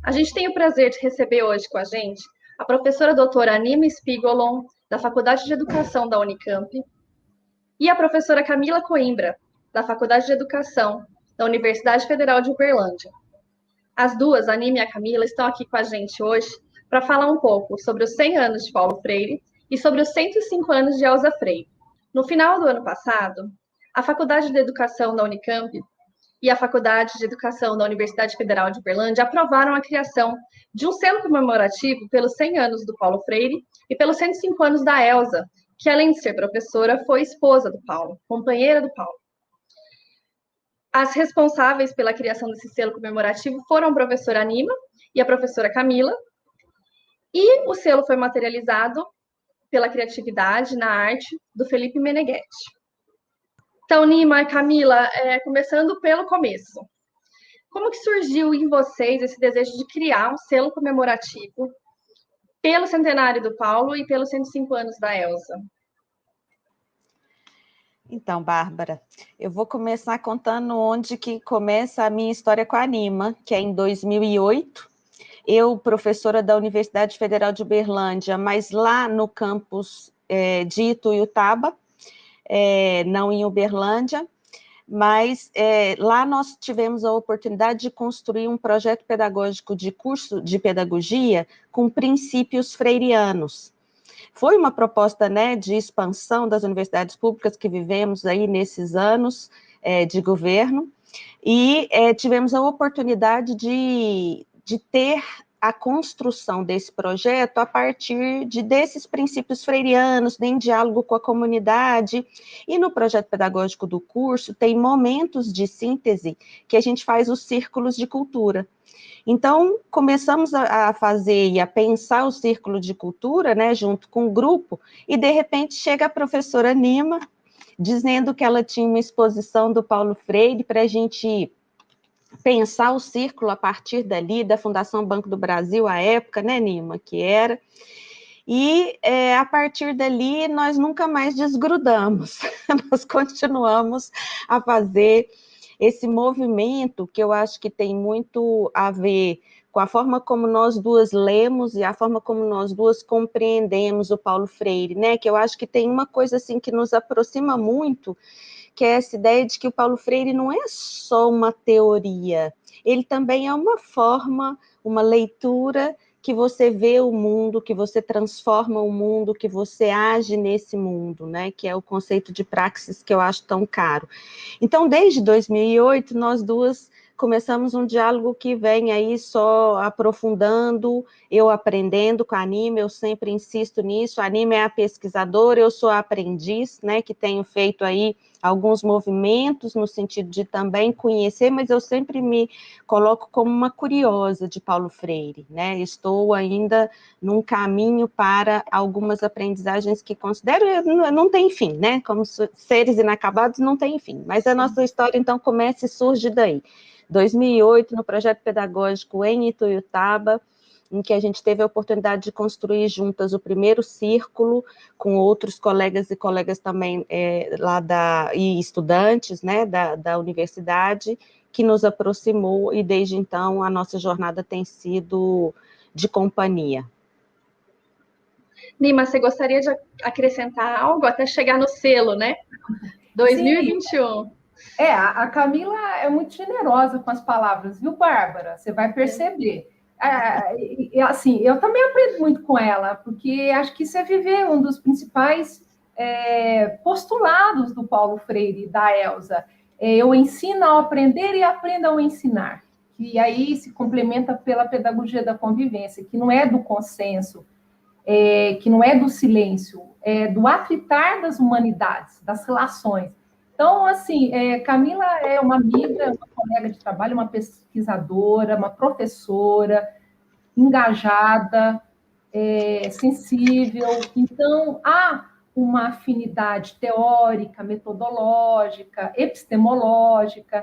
A gente tem o prazer de receber hoje com a gente a professora doutora Anima Spigolon, da Faculdade de Educação da Unicamp, e a professora Camila Coimbra, da Faculdade de Educação da Universidade Federal de Uberlândia. As duas, a Anima e a Camila, estão aqui com a gente hoje para falar um pouco sobre os 100 anos de Paulo Freire e sobre os 105 anos de Elza Freire. No final do ano passado, a Faculdade de Educação da Unicamp e a Faculdade de Educação da Universidade Federal de Uberlândia aprovaram a criação de um selo comemorativo pelos 100 anos do Paulo Freire e pelos 105 anos da Elza, que além de ser professora, foi esposa do Paulo, companheira do Paulo. As responsáveis pela criação desse selo comemorativo foram a professora Anima e a professora Camila, e o selo foi materializado pela criatividade na arte do Felipe Meneghetti. Então, Nima e Camila, começando pelo começo. Como que surgiu em vocês esse desejo de criar um selo comemorativo pelo centenário do Paulo e pelos 105 anos da Elza? Então, Bárbara, eu vou começar contando onde que começa a minha história com a Anima, que é em 2008. Eu, professora da Universidade Federal de Uberlândia, mas lá no campus de Ituiutaba, não em Uberlândia, mas lá nós tivemos a oportunidade de construir um projeto pedagógico de curso de pedagogia com princípios freirianos. Foi uma proposta, né, de expansão das universidades públicas que vivemos aí nesses anos de governo, e tivemos a oportunidade de ter a construção desse projeto a partir desses princípios freirianos, em diálogo com a comunidade, e no projeto pedagógico do curso tem momentos de síntese que a gente faz os círculos de cultura. Então, começamos a fazer e a pensar o círculo de cultura, né, junto com o grupo, e de repente chega a professora Nima, dizendo que ela tinha uma exposição do Paulo Freire para a gente pensar o círculo a partir dali, da Fundação Banco do Brasil, à época, né, Nima, que era, e a partir dali nós nunca mais desgrudamos, nós continuamos a fazer esse movimento que eu acho que tem muito a ver com a forma como nós duas lemos e a forma como nós duas compreendemos o Paulo Freire, né, que eu acho que tem uma coisa assim que nos aproxima muito, que é essa ideia de que o Paulo Freire não é só uma teoria, ele também é uma forma, uma leitura que você vê o mundo, que você transforma o mundo, que você age nesse mundo, né? Que é o conceito de praxis que eu acho tão caro. Então, desde 2008, nós duas começamos um diálogo que vem aí só aprofundando, eu aprendendo com a Anima, eu sempre insisto nisso, a Anima é a pesquisadora, eu sou a aprendiz, né, que tenho feito aí alguns movimentos no sentido de também conhecer, mas eu sempre me coloco como uma curiosa de Paulo Freire, né, estou ainda num caminho para algumas aprendizagens que considero, não tem fim, né, como seres inacabados não tem fim, mas a nossa história então começa e surge daí. 2008, no projeto pedagógico em Ituiutaba, em que a gente teve a oportunidade de construir juntas o primeiro círculo, com outros colegas e colegas também e estudantes, né, da universidade, que nos aproximou, e desde então a nossa jornada tem sido de companhia. Nima, você gostaria de acrescentar algo até chegar no selo, né? 2021. Sim. A Camila é muito generosa com as palavras, viu, Bárbara? Você vai perceber. Assim, eu também aprendo muito com ela, porque acho que isso é viver um dos principais postulados do Paulo Freire e da Elza. Eu ensino ao aprender e aprendo ao ensinar. E aí se complementa pela pedagogia da convivência, que não é do consenso, que não é do silêncio, é do atritar das humanidades, das relações. Então, assim, Camila é uma amiga, uma colega de trabalho, uma pesquisadora, uma professora, engajada, sensível. Então, há uma afinidade teórica, metodológica, epistemológica,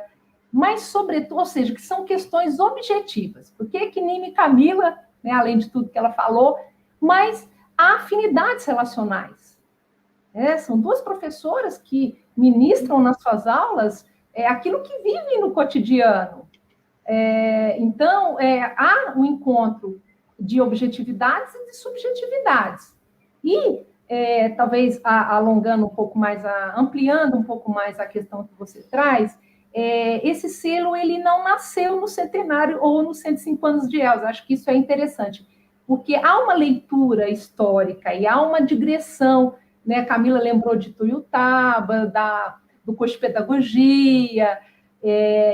mas, sobretudo, ou seja, que são questões objetivas. Por que Nima e Camila, né, além de tudo que ela falou, mas há afinidades relacionais. São duas professoras que ministram nas suas aulas aquilo que vivem no cotidiano. Então, há um encontro de objetividades e de subjetividades. E, talvez, alongando um pouco mais, ampliando um pouco mais a questão que você traz, esse selo ele não nasceu no centenário ou nos 105 anos de Elza. Acho que isso é interessante, porque há uma leitura histórica e há uma digressão, né? A Camila lembrou de Tuiutaba, do curso de pedagogia.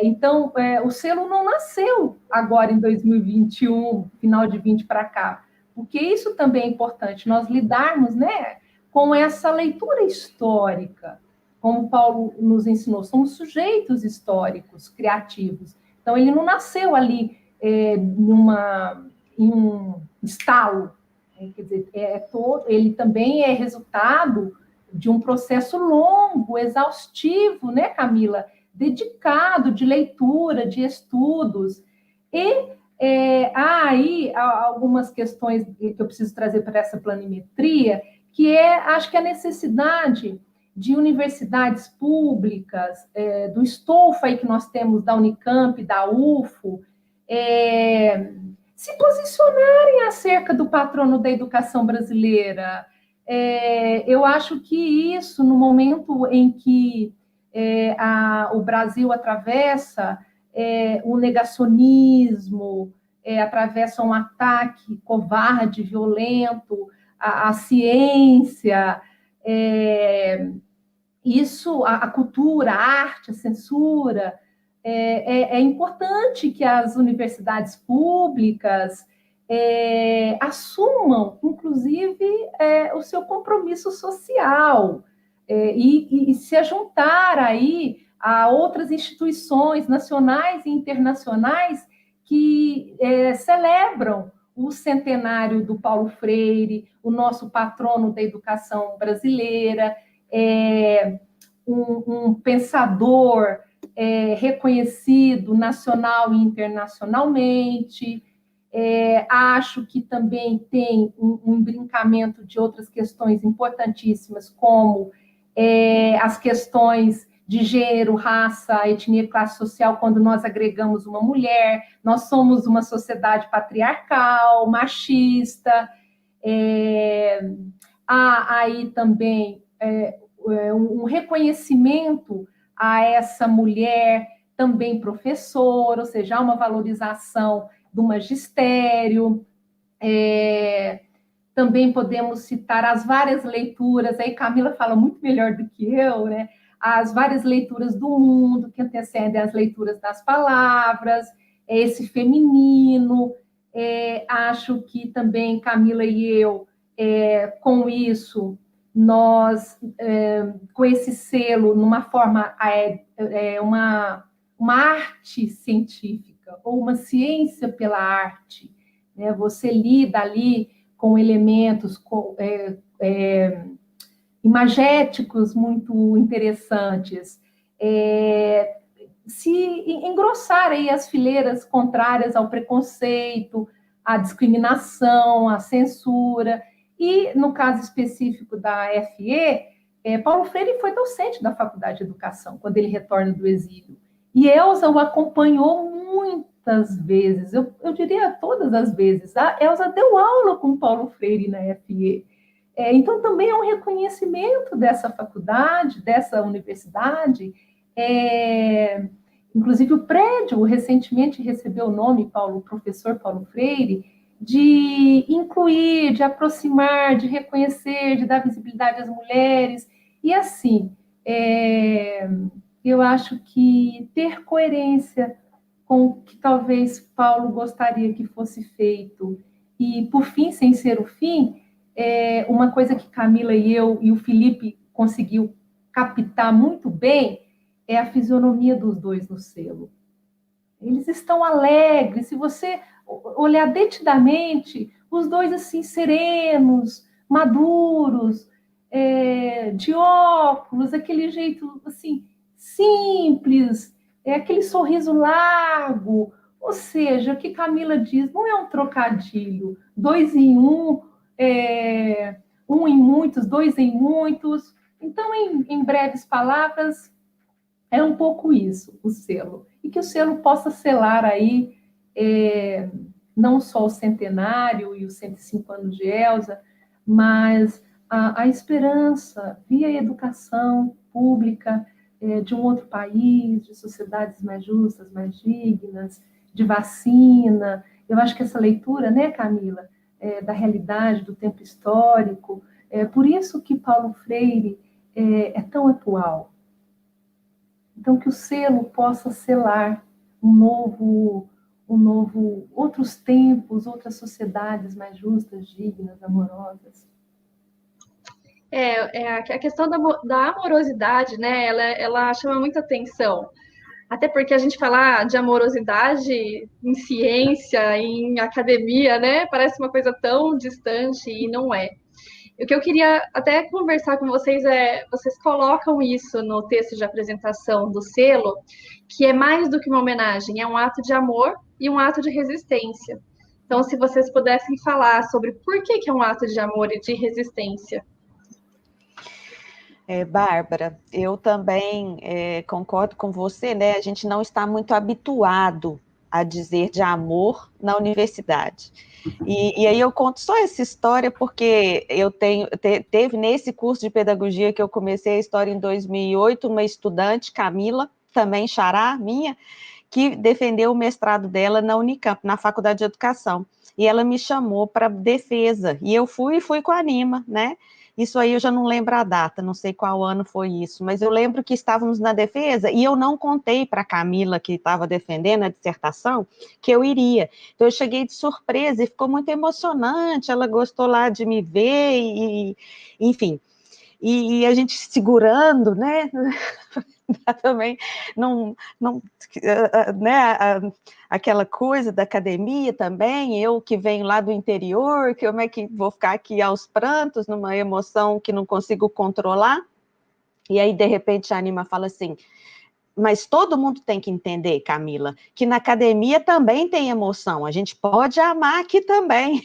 Então, o selo não nasceu agora em 2021, final de 20 para cá, porque isso também é importante, nós lidarmos, né, com essa leitura histórica. Como o Paulo nos ensinou, somos sujeitos históricos, criativos. Então, ele não nasceu ali em um estalo, quer dizer, ele também é resultado de um processo longo, exaustivo, né, Camila? Dedicado, de leitura, de estudos. E há aí algumas questões que eu preciso trazer para essa planimetria, que acho que a necessidade de universidades públicas, do estofo aí que nós temos da Unicamp, da UFO, se posicionarem acerca do patrono da educação brasileira. Eu acho que isso, no momento em que o Brasil atravessa o negacionismo, atravessa um ataque covarde, violento à ciência, isso, a cultura, a arte, a censura, é importante que as universidades públicas assumam, inclusive, o seu compromisso social e se ajuntar aí a outras instituições nacionais e internacionais que celebram o centenário do Paulo Freire, o nosso patrono da educação brasileira, um pensador reconhecido nacional e internacionalmente. Acho que também tem um brincamento de outras questões importantíssimas, como as questões de gênero, raça, etnia e classe social, quando nós agregamos uma mulher. Nós somos uma sociedade patriarcal, machista. Há aí também um reconhecimento a essa mulher também professora, ou seja, há uma valorização do magistério. Também podemos citar as várias leituras, aí Camila fala muito melhor do que eu, né? As várias leituras do mundo que antecedem as leituras das palavras, esse feminino. Acho que também Camila e eu, com isso, nós, com esse selo, numa forma, uma arte científica, ou uma ciência pela arte, né? Você lida ali com elementos imagéticos muito interessantes, se engrossar aí as fileiras contrárias ao preconceito, à discriminação, à censura. E, no caso específico da FE, Paulo Freire foi docente da Faculdade de Educação, quando ele retorna do exílio. E Elza o acompanhou muitas vezes, eu diria todas as vezes. A Elza deu aula com Paulo Freire na FE. Então, também é um reconhecimento dessa faculdade, dessa universidade. Inclusive, o prédio recentemente recebeu o nome professor Paulo Freire, de incluir, de aproximar, de reconhecer, de dar visibilidade às mulheres. E, assim, eu acho que ter coerência com o que talvez Paulo gostaria que fosse feito, e, por fim, sem ser o fim, uma coisa que Camila e eu e o Felipe conseguiu captar muito bem é a fisionomia dos dois no selo. Eles estão alegres, se você olhar detidamente, os dois assim serenos, maduros, de óculos, aquele jeito assim simples, aquele sorriso largo. Ou seja, o que Camila diz não é um trocadilho, 2 em 1, 1 em muitos, 2 em muitos. Então, em breves palavras, É um pouco isso, o selo. E que o selo possa selar aí não só o centenário e os 105 anos de Elza, mas a esperança via educação pública de um outro país, de sociedades mais justas, mais dignas, de vacina. Eu acho que essa leitura, né, Camila, da realidade, do tempo histórico, por isso que Paulo Freire é tão atual. Então, que o selo possa selar outros tempos, outras sociedades mais justas, dignas, amorosas. A questão da amorosidade, né? Ela chama muita atenção. Até porque a gente falar de amorosidade em ciência, em academia, né? Parece uma coisa tão distante e não é. O que eu queria até conversar com vocês vocês colocam isso no texto de apresentação do selo, que é mais do que uma homenagem, é um ato de amor e um ato de resistência. Então, se vocês pudessem falar sobre por que é um ato de amor e de resistência. Bárbara, eu também concordo com você, né? A gente não está muito habituado a dizer de amor na universidade. E aí eu conto só essa história porque teve nesse curso de pedagogia que eu comecei a história em 2008, uma estudante, Camila, também xará minha, que defendeu o mestrado dela na Unicamp, na Faculdade de Educação. E ela me chamou para defesa, e eu fui com a Anima, né? Isso aí eu já não lembro a data, não sei qual ano foi isso, mas eu lembro que estávamos na defesa e eu não contei para a Camila, que estava defendendo a dissertação, que eu iria. Então eu cheguei de surpresa e ficou muito emocionante, ela gostou lá de me ver, enfim. E a gente segurando, né? Também não né, aquela coisa da academia também, eu que venho lá do interior, que como é que vou ficar aqui aos prantos, numa emoção que não consigo controlar, e aí de repente a Anima fala assim, mas todo mundo tem que entender, Camila, que na academia também tem emoção, a gente pode amar aqui também.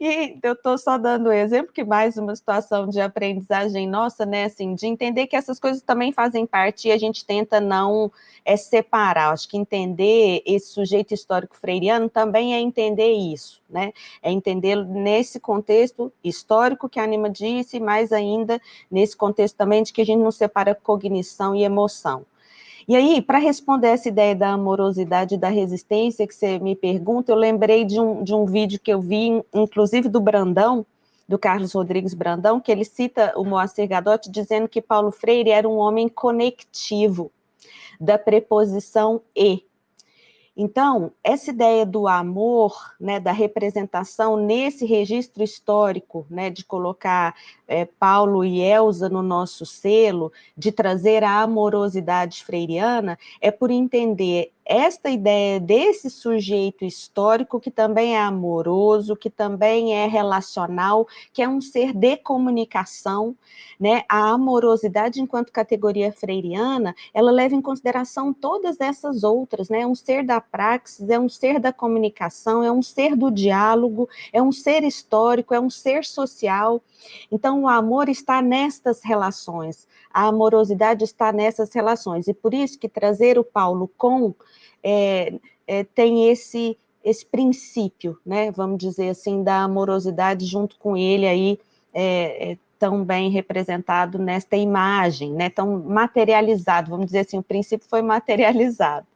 E eu estou só dando o exemplo que mais uma situação de aprendizagem nossa, né, assim, de entender que essas coisas também fazem parte e a gente tenta não separar. Acho que entender esse sujeito histórico freiriano também é entender isso, né, é entender nesse contexto histórico que a Anima disse, mais ainda nesse contexto também de que a gente não separa cognição e emoção. E aí, para responder essa ideia da amorosidade e da resistência que você me pergunta, eu lembrei de um vídeo que eu vi, inclusive do Brandão, do Carlos Rodrigues Brandão, que ele cita o Moacir Gadotti dizendo que Paulo Freire era um homem conectivo, da preposição e. Então, essa ideia do amor, né, da representação nesse registro histórico, né, de colocar Paulo e Elza no nosso selo, de trazer a amorosidade freiriana, é por entender esta ideia desse sujeito histórico que também é amoroso, que também é relacional, que é um ser de comunicação, né? A amorosidade enquanto categoria freiriana, ela leva em consideração todas essas outras, né? É um ser da praxis, é um ser da comunicação, é um ser do diálogo, é um ser histórico, é um ser social. Então, o amor está nestas relações, a amorosidade está nessas relações, e por isso que trazer o Paulo com tem esse princípio, né, vamos dizer assim, da amorosidade junto com ele aí, tão bem representado nesta imagem, né, tão materializado, vamos dizer assim, o princípio foi materializado.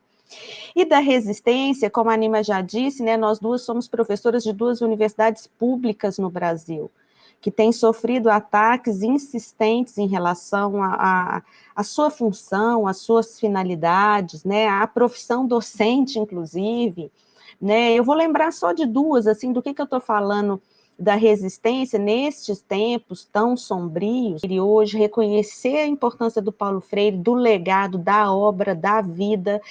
E da resistência, como a Anima já disse, né, nós duas somos professoras de duas universidades públicas no Brasil, que têm sofrido ataques insistentes em relação à sua função, às suas finalidades, né, à profissão docente, inclusive, né, eu vou lembrar só de duas, assim, do que eu estou falando da resistência nestes tempos tão sombrios, e hoje reconhecer a importância do Paulo Freire, do legado, da obra, da vida,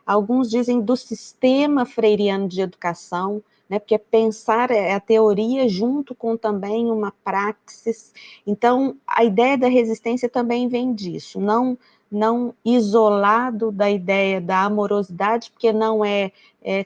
alguns dizem do sistema freiriano de educação, né, porque pensar a teoria junto com também uma praxis. Então, a ideia da resistência também vem disso, não isolado da ideia da amorosidade, porque não é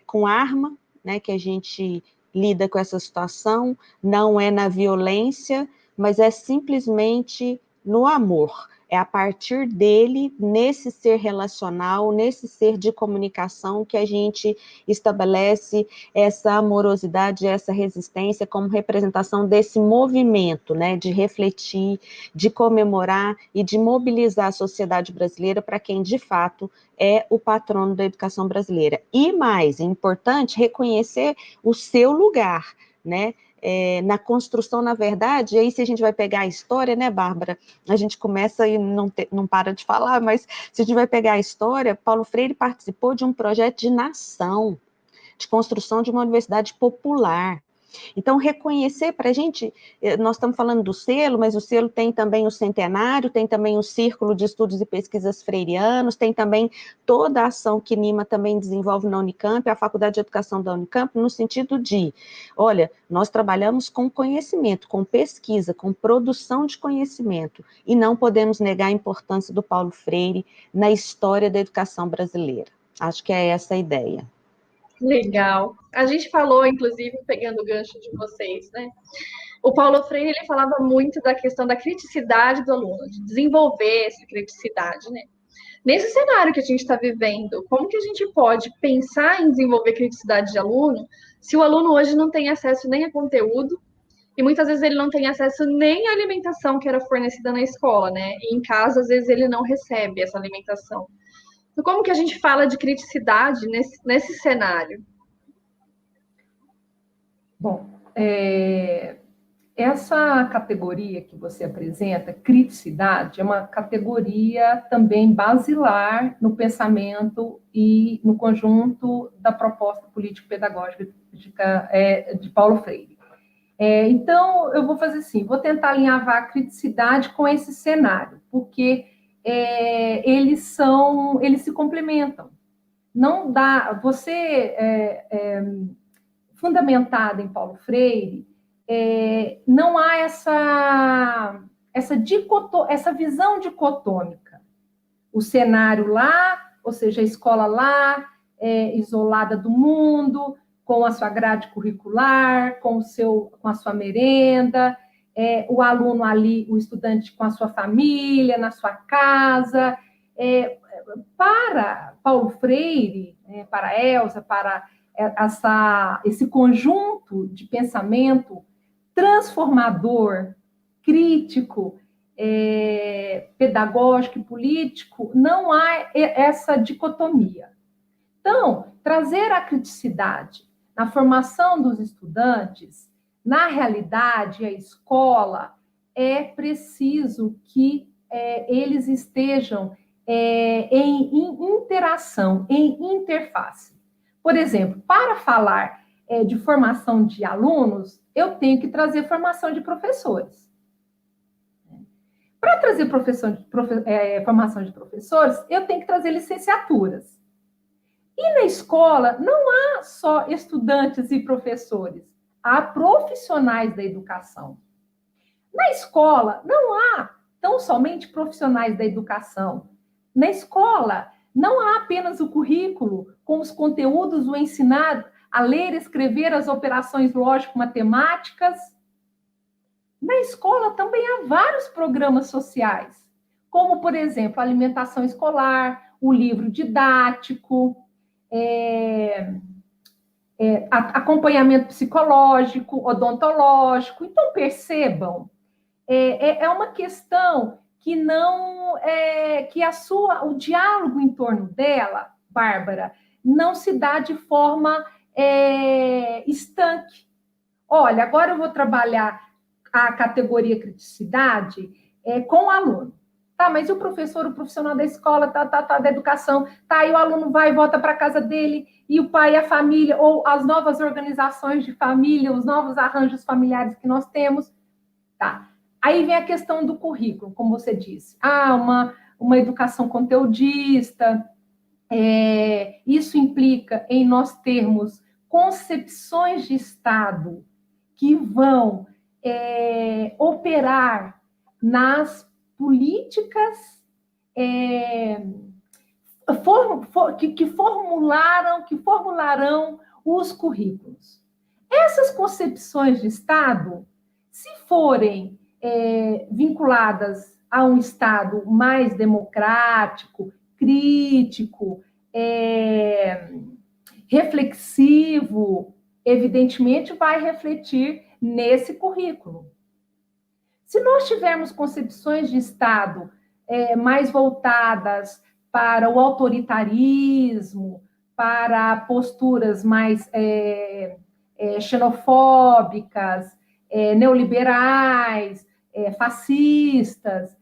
com arma, né, que a gente lida com essa situação, não é na violência, mas é simplesmente no amor. É a partir dele, nesse ser relacional, nesse ser de comunicação, que a gente estabelece essa amorosidade, essa resistência como representação desse movimento, né, de refletir, de comemorar e de mobilizar a sociedade brasileira para quem, de fato, é o patrono da educação brasileira. E mais, é importante reconhecer o seu lugar, né, na construção, na verdade, e aí se a gente vai pegar a história, né, Bárbara, a gente começa e não para de falar, mas se a gente vai pegar a história, Paulo Freire participou de um projeto de nação, de construção de uma universidade popular. Então, reconhecer para a gente, nós estamos falando do selo, mas o selo tem também o centenário, tem também o Círculo de Estudos e Pesquisas Freirianos, tem também toda a ação que Nima também desenvolve na Unicamp, a Faculdade de Educação da Unicamp, no sentido de, olha, nós trabalhamos com conhecimento, com pesquisa, com produção de conhecimento, e não podemos negar a importância do Paulo Freire na história da educação brasileira. Acho que é essa a ideia. Legal. A gente falou, inclusive, pegando o gancho de vocês, né? O Paulo Freire, ele falava muito da questão da criticidade do aluno, de desenvolver essa criticidade, né? Nesse cenário que a gente está vivendo, como que a gente pode pensar em desenvolver criticidade de aluno se o aluno hoje não tem acesso nem a conteúdo e muitas vezes ele não tem acesso nem à alimentação que era fornecida na escola, né? E em casa, às vezes, ele não recebe essa alimentação. Então, como que a gente fala de criticidade nesse cenário? Bom, essa categoria que você apresenta, criticidade, é uma categoria também basilar no pensamento e no conjunto da proposta político-pedagógica de Paulo Freire. Então, eu vou fazer assim, vou tentar alinhavar a criticidade com esse cenário, porque eles se complementam. Não dá, você fundamentada em Paulo Freire, não há essa visão dicotômica. O cenário lá, ou seja, a escola lá, isolada do mundo, com a sua grade curricular, com a sua merenda, o aluno ali, o estudante com a sua família, na sua casa. Para Paulo Freire, para Elza, para esse conjunto de pensamento transformador, crítico, pedagógico e político, não há essa dicotomia. Então, trazer a criticidade na formação dos estudantes, na realidade, a escola, é preciso que eles estejam em interação, em interface. Por exemplo, para falar de formação de alunos, eu tenho que trazer formação de professores. Para trazer formação de professores, eu tenho que trazer licenciaturas. E na escola, não há só estudantes e professores, há profissionais da educação. Na escola, não há tão somente profissionais da educação. Na escola, não há apenas o currículo com os conteúdos, o ensinado a ler, escrever as operações lógico-matemáticas. Na escola também há vários programas sociais, como, por exemplo, a alimentação escolar, o livro didático, acompanhamento psicológico, odontológico. Então, percebam, é uma questão que não que o diálogo em torno dela, Bárbara, não se dá de forma estanque. Olha, agora eu vou trabalhar a categoria criticidade com o aluno. Tá, mas e o professor, o profissional da escola, da educação, e o aluno vai e volta para a casa dele, e o pai e a família, ou as novas organizações de família, os novos arranjos familiares que nós temos, tá? Aí vem a questão do currículo, como você disse. Uma educação conteudista, isso implica em nós termos concepções de Estado que vão operar nas políticas que formularão os currículos. Essas concepções de Estado, se forem vinculadas a um Estado mais democrático, crítico, reflexivo, evidentemente vai refletir nesse currículo. Se nós tivermos concepções de Estado mais voltadas para o autoritarismo, para posturas mais xenofóbicas, neoliberais, fascistas,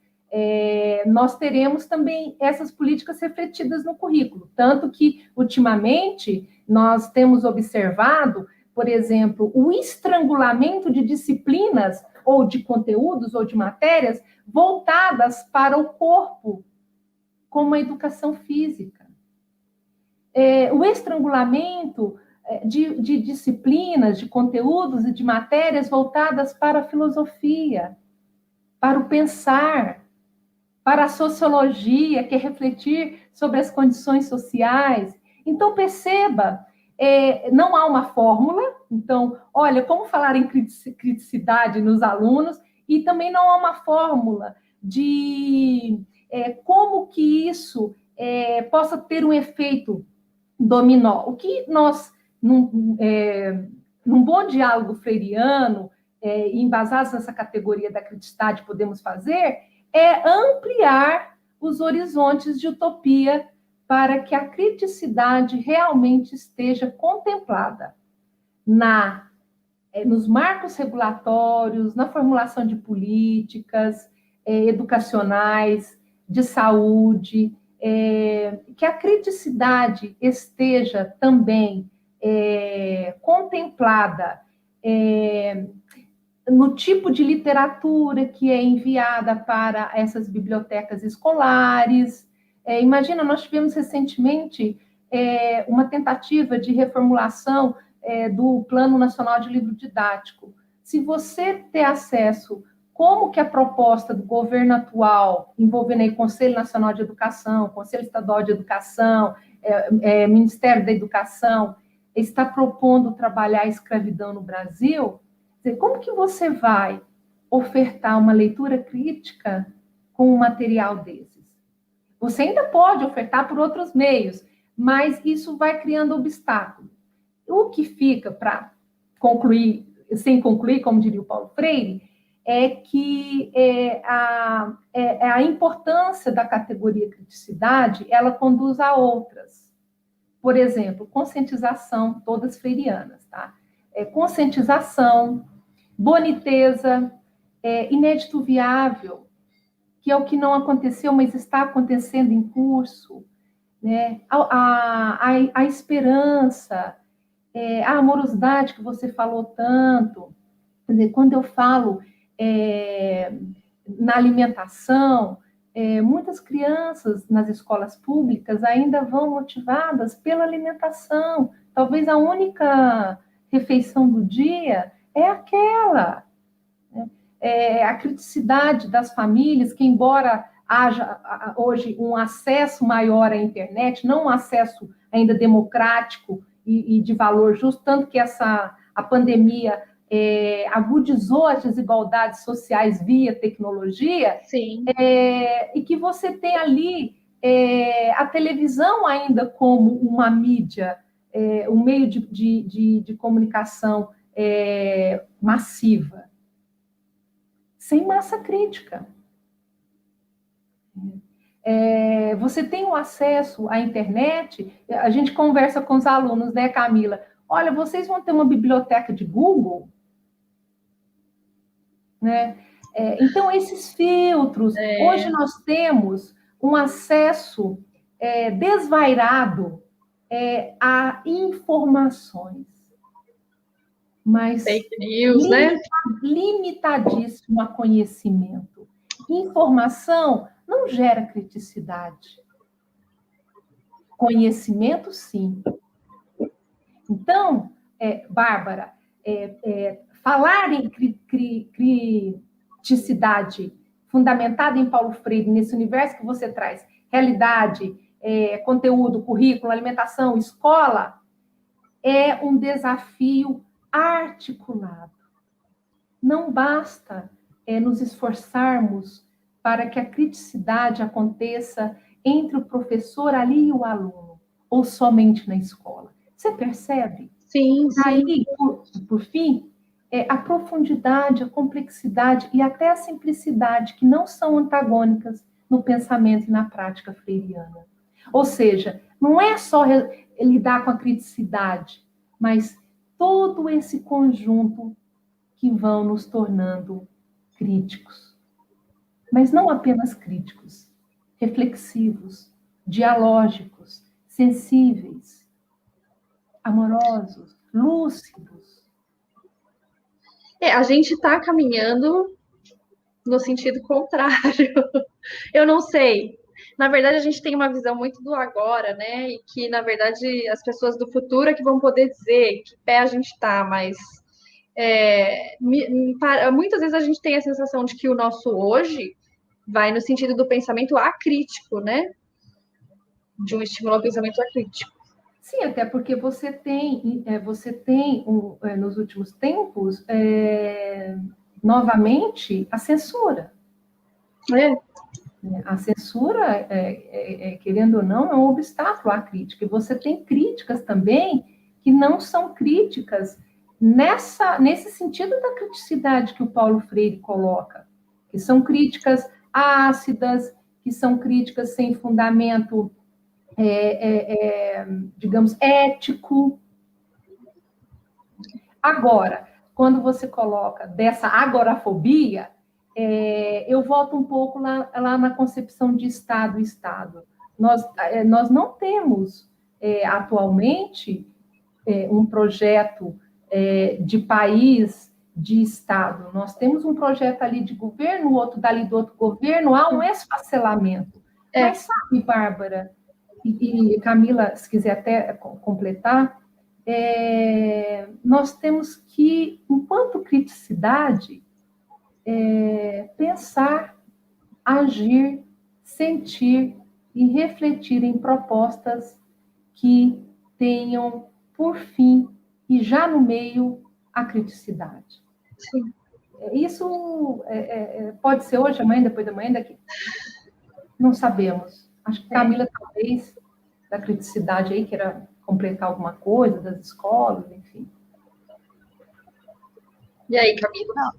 nós teremos também essas políticas refletidas no currículo. Tanto que, ultimamente, nós temos observado, por exemplo, o estrangulamento de disciplinas, ou de conteúdos, ou de matérias, voltadas para o corpo, como a educação física. O estrangulamento de disciplinas, de conteúdos e de matérias voltadas para a filosofia, para o pensar, para a sociologia, que é refletir sobre as condições sociais. Então, perceba, não há uma fórmula. Então, olha, como falar em criticidade nos alunos, e também não há uma fórmula de como que isso possa ter um efeito dominó. O que nós, num bom diálogo freiriano, embasados nessa categoria da criticidade, podemos fazer é ampliar os horizontes de utopia para que a criticidade realmente esteja contemplada nos marcos regulatórios, na formulação de políticas educacionais, de saúde, que a criticidade esteja também contemplada no tipo de literatura que é enviada para essas bibliotecas escolares. Imagina, nós tivemos recentemente uma tentativa de reformulação do Plano Nacional de Livro Didático. Se você ter acesso, como que a proposta do governo atual, envolvendo aí Conselho Nacional de Educação, Conselho Estadual de Educação, Ministério da Educação, está propondo trabalhar a escravidão no Brasil, como que você vai ofertar uma leitura crítica com um material desses? Você ainda pode ofertar por outros meios, mas isso vai criando obstáculos. O que fica para concluir, sem concluir, como diria o Paulo Freire, é que a importância da categoria criticidade, ela conduz a outras. Por exemplo, conscientização, todas freirianas, tá? Conscientização, boniteza, inédito viável, que é o que não aconteceu, mas está acontecendo em curso, né? A esperança, a amorosidade que você falou tanto. Quer dizer, quando eu falo na alimentação, muitas crianças nas escolas públicas ainda vão motivadas pela alimentação. Talvez a única refeição do dia é aquela. A criticidade das famílias, que embora haja hoje um acesso maior à internet, não um acesso ainda democrático e de valor justo, tanto que a pandemia agudizou as desigualdades sociais via tecnologia. Sim. E que você tem ali a televisão ainda como uma mídia, um meio de comunicação massiva, sem massa crítica. Você tem o acesso à internet, a gente conversa com os alunos, né, Camila? Olha, vocês vão ter uma biblioteca de Google, né? Então, esses filtros, hoje nós temos um acesso desvairado a informações, mas fake news, né? Limitadíssimo a conhecimento. Informação não gera criticidade. Conhecimento, sim. Então, Bárbara, falar em criticidade fundamentada em Paulo Freire, nesse universo que você traz, realidade, conteúdo, currículo, alimentação, escola, é um desafio articulado. Não basta nos esforçarmos para que a criticidade aconteça entre o professor ali e o aluno, ou somente na escola. Você percebe? Sim, sim. Aí, por fim, a profundidade, a complexidade e até a simplicidade, que não são antagônicas no pensamento e na prática freiriana. Ou seja, não é só lidar com a criticidade, mas todo esse conjunto que vão nos tornando críticos. Mas não apenas críticos, reflexivos, dialógicos, sensíveis, amorosos, lúcidos. A gente está caminhando no sentido contrário. Eu não sei. Na verdade, a gente tem uma visão muito do agora, né? E que, na verdade, as pessoas do futuro é que vão poder dizer que pé a gente está, mas muitas vezes a gente tem a sensação de que o nosso hoje vai no sentido do pensamento acrítico, né? De um estímulo ao pensamento acrítico. Sim, até porque você tem nos últimos tempos, novamente, a censura. A censura, querendo ou não, é um obstáculo à crítica. E você tem críticas também que não são críticas nesse sentido da criticidade que o Paulo Freire coloca, que são críticas ácidas, que são críticas sem fundamento, digamos, ético. Agora, quando você coloca dessa agorafobia, eu volto um pouco lá na concepção de Estado e Estado. Nós não temos, atualmente, um projeto de país, de Estado. Nós temos um projeto ali de governo, outro dali do outro governo, há um esfacelamento. Mas sabe, Bárbara e Camila, se quiser até completar, nós temos que, enquanto criticidade, pensar, agir, sentir e refletir em propostas que tenham, por fim, e já no meio, a criticidade. Sim. Isso pode ser hoje, amanhã, depois da manhã, daqui. Não sabemos. Acho que Camila, talvez, da criticidade aí, queira completar alguma coisa, das escolas, enfim. E aí, Camila?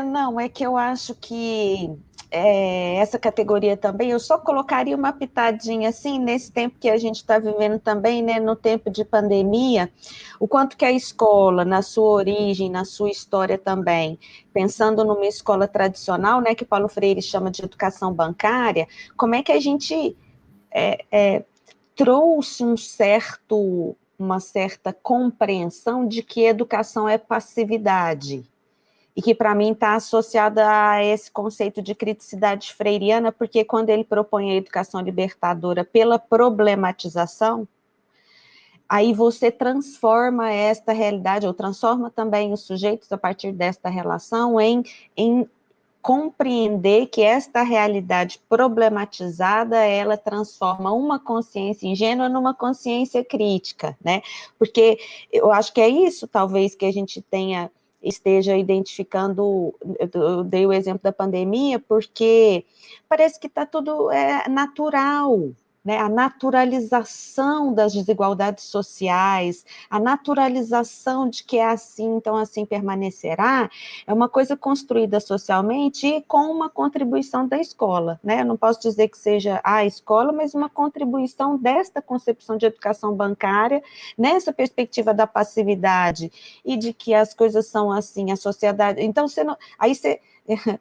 Não, é que eu acho que essa categoria também, eu só colocaria uma pitadinha assim, nesse tempo que a gente está vivendo também, né, no tempo de pandemia, o quanto que a escola, na sua origem, na sua história também, pensando numa escola tradicional, né, que Paulo Freire chama de educação bancária, como é que a gente trouxe uma certa compreensão de que educação é passividade, e que para mim está associada a esse conceito de criticidade freiriana, porque quando ele propõe a educação libertadora pela problematização, aí você transforma esta realidade, ou transforma também os sujeitos a partir desta relação em compreender que esta realidade problematizada, ela transforma uma consciência ingênua numa consciência crítica, né? Porque eu acho que é isso, talvez, que a gente esteja identificando. Eu dei o exemplo da pandemia, porque parece que está tudo natural, né? A naturalização das desigualdades sociais, a naturalização de que é assim, então assim permanecerá, é uma coisa construída socialmente e com uma contribuição da escola, né? Eu não posso dizer que seja a escola, mas uma contribuição desta concepção de educação bancária, nessa perspectiva da passividade e de que as coisas são assim, a sociedade. Então,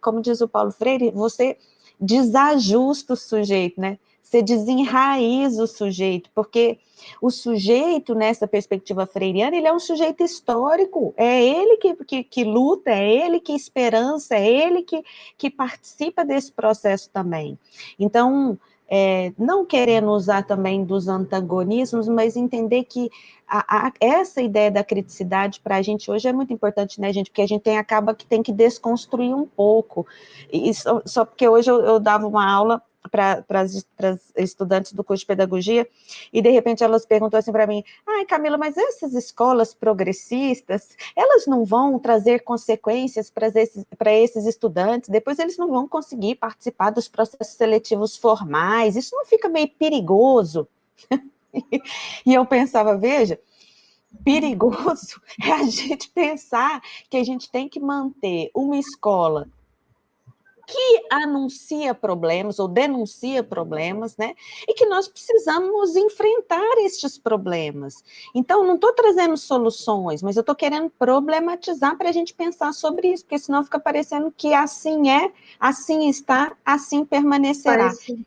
como diz o Paulo Freire, você desajusta o sujeito, né? Você desenraiza o sujeito, porque o sujeito, nessa perspectiva freiriana, ele é um sujeito histórico, é ele que luta, é ele que esperança, é ele que participa desse processo também. Então, não querendo usar também dos antagonismos, mas entender que essa ideia da criticidade para a gente hoje é muito importante, né, gente? Porque a gente acaba que tem que desconstruir um pouco. E só porque hoje eu dava uma aula para as estudantes do curso de pedagogia, e de repente elas perguntam assim para mim: ai, Camila, mas essas escolas progressistas, elas não vão trazer consequências para esses estudantes, depois eles não vão conseguir participar dos processos seletivos formais, isso não fica meio perigoso? E eu pensava, veja, perigoso é a gente pensar que a gente tem que manter uma escola que anuncia problemas ou denuncia problemas, né? E que nós precisamos enfrentar estes problemas. Então, não estou trazendo soluções, mas eu estou querendo problematizar para a gente pensar sobre isso, porque senão fica parecendo que assim é, assim está, assim permanecerá. Parece.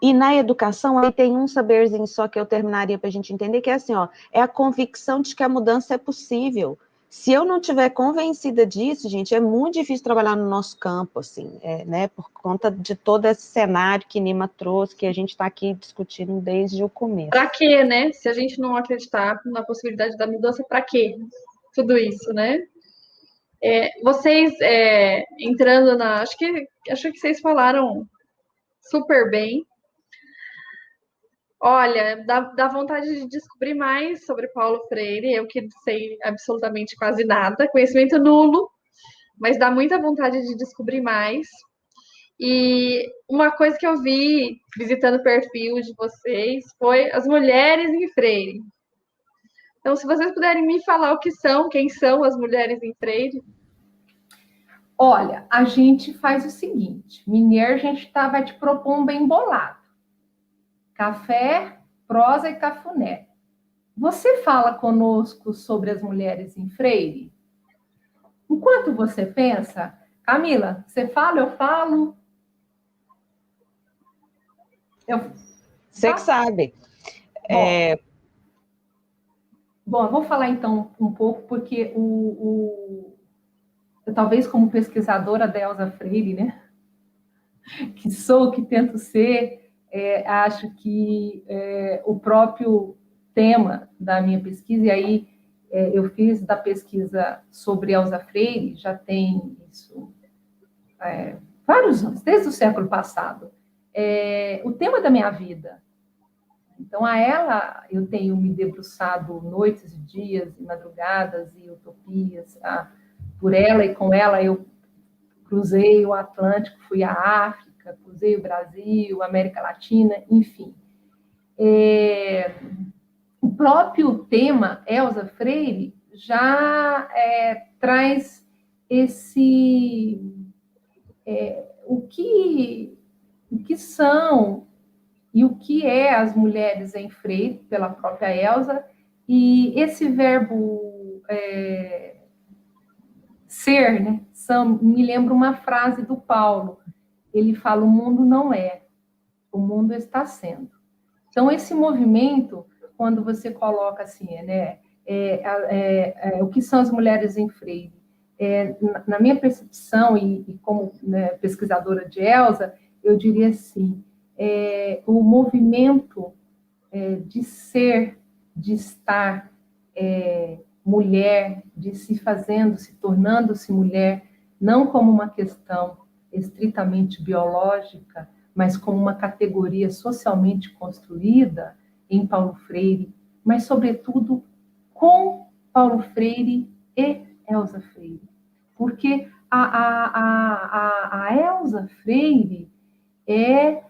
E na educação, aí tem um saberzinho só que eu terminaria para a gente entender, que é assim, ó, é a convicção de que a mudança é possível. Se eu não estiver convencida disso, gente, é muito difícil trabalhar no nosso campo, assim, né, por conta de todo esse cenário que Nima trouxe, que a gente está aqui discutindo desde o começo. Para quê, né? Se a gente não acreditar na possibilidade da mudança, para quê? Tudo isso, né? Vocês entrando na... Acho que vocês falaram super bem. Olha, dá vontade de descobrir mais sobre Paulo Freire, eu que sei absolutamente quase nada, conhecimento nulo, mas dá muita vontade de descobrir mais. E uma coisa que eu vi visitando o perfil de vocês foi as mulheres em Freire. Então, se vocês puderem me falar o que são, quem são as mulheres em Freire. Olha, a gente faz o seguinte, Mineiro, a gente vai te propor um bem bolado. Café, prosa e cafuné. Você fala conosco sobre as mulheres em Freire? Enquanto você pensa, Camila, você fala, eu falo? Você que sabe. Bom, eu vou falar então um pouco, porque eu, talvez como pesquisadora da Elza Freire, né, que sou, que tento ser, acho que o próprio tema da minha pesquisa, e aí eu fiz da pesquisa sobre Elza Freire, já tem isso vários anos, desde o século passado, o tema da minha vida. Então, a ela eu tenho me debruçado noites e dias, e madrugadas e utopias. Por ela e com ela eu cruzei o Atlântico, fui à África, cruzei o Brasil, América Latina, enfim. O próprio tema Elza Freire já traz esse... o que são e o que é as mulheres em Freire, pela própria Elza, e esse verbo ser, né? Me lembra uma frase do Paulo, ele fala, o mundo não é, o mundo está sendo. Então, esse movimento, quando você coloca assim, né, o que são as mulheres em Freire, na minha percepção, e como, né, pesquisadora de Elza, eu diria assim, o movimento de ser, de estar mulher, de se fazendo, se tornando-se mulher, não como uma questão estritamente biológica, mas como uma categoria socialmente construída em Paulo Freire, mas, sobretudo, com Paulo Freire e Elza Freire. Porque a Elza Freire é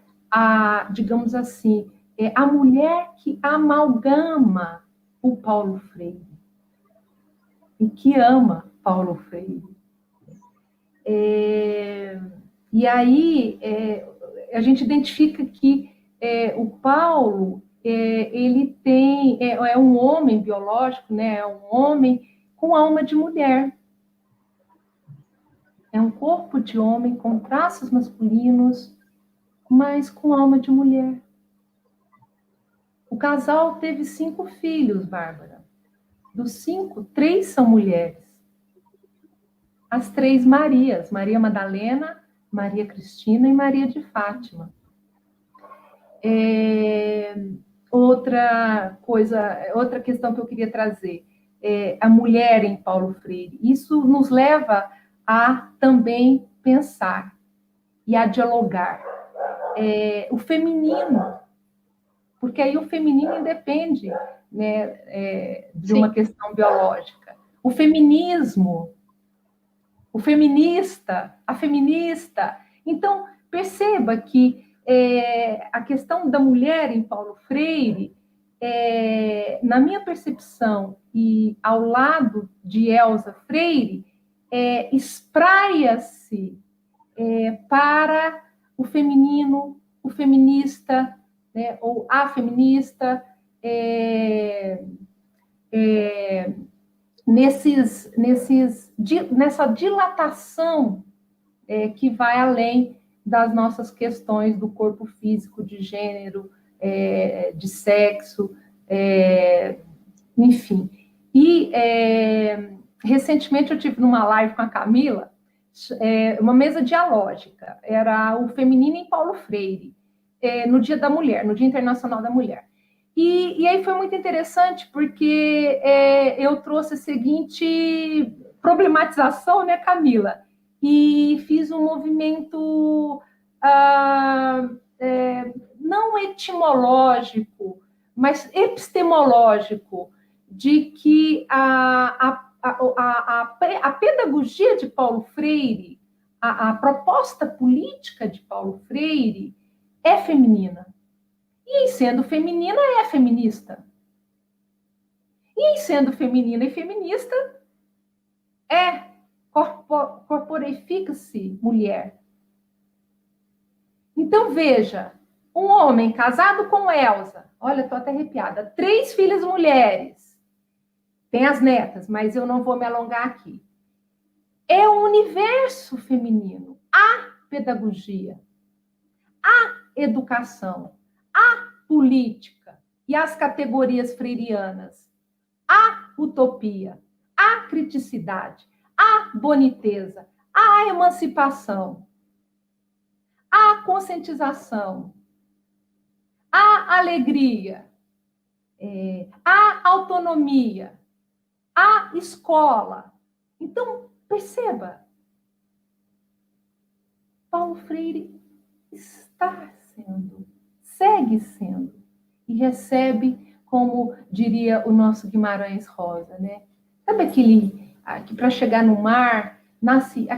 digamos assim, a mulher que amalgama o Paulo Freire e que ama Paulo Freire. E aí a gente identifica que o Paulo ele é um homem biológico, né? É um homem com alma de mulher. É um corpo de homem com traços masculinos, mas com alma de mulher. O casal teve 5 filhos, Bárbara. Dos 5, 3 são mulheres. As 3 Marias, Maria Madalena, Maria Cristina e Maria de Fátima. Outra questão que eu queria trazer, a mulher em Paulo Freire. Isso nos leva a também pensar e a dialogar. o feminino, porque aí o feminino independe, né, de uma questão biológica. O feminismo, o feminista, a feminista. Então, perceba que a questão da mulher em Paulo Freire, na minha percepção e ao lado de Elza Freire, espraia-se para o feminino, o feminista, né, ou a feminista, nessa dilatação que vai além das nossas questões do corpo físico, de gênero, de sexo, enfim. E recentemente eu tive numa live com a Camila, uma mesa dialógica, era o feminino em Paulo Freire, no Dia da Mulher, no Dia Internacional da Mulher. E aí foi muito interessante, porque eu trouxe a seguinte problematização, né, Camila? E fiz um movimento não etimológico, mas epistemológico, de que a pedagogia de Paulo Freire, a proposta política de Paulo Freire é feminina. E em sendo feminina, é feminista. E em sendo feminina e feminista, corporifica-se mulher. Então, veja, um homem casado com Elza, olha, estou até arrepiada, 3 filhas mulheres, tem as netas, mas eu não vou me alongar aqui. É o universo feminino, a pedagogia, a educação, a política e as categorias freirianas, a utopia, a criticidade, a boniteza, a emancipação, a conscientização, a alegria, a autonomia, a escola. Então, perceba, Paulo Freire está sendo, segue sendo, e recebe, como diria o nosso Guimarães Rosa, né? Sabe aquele que para chegar no mar nasce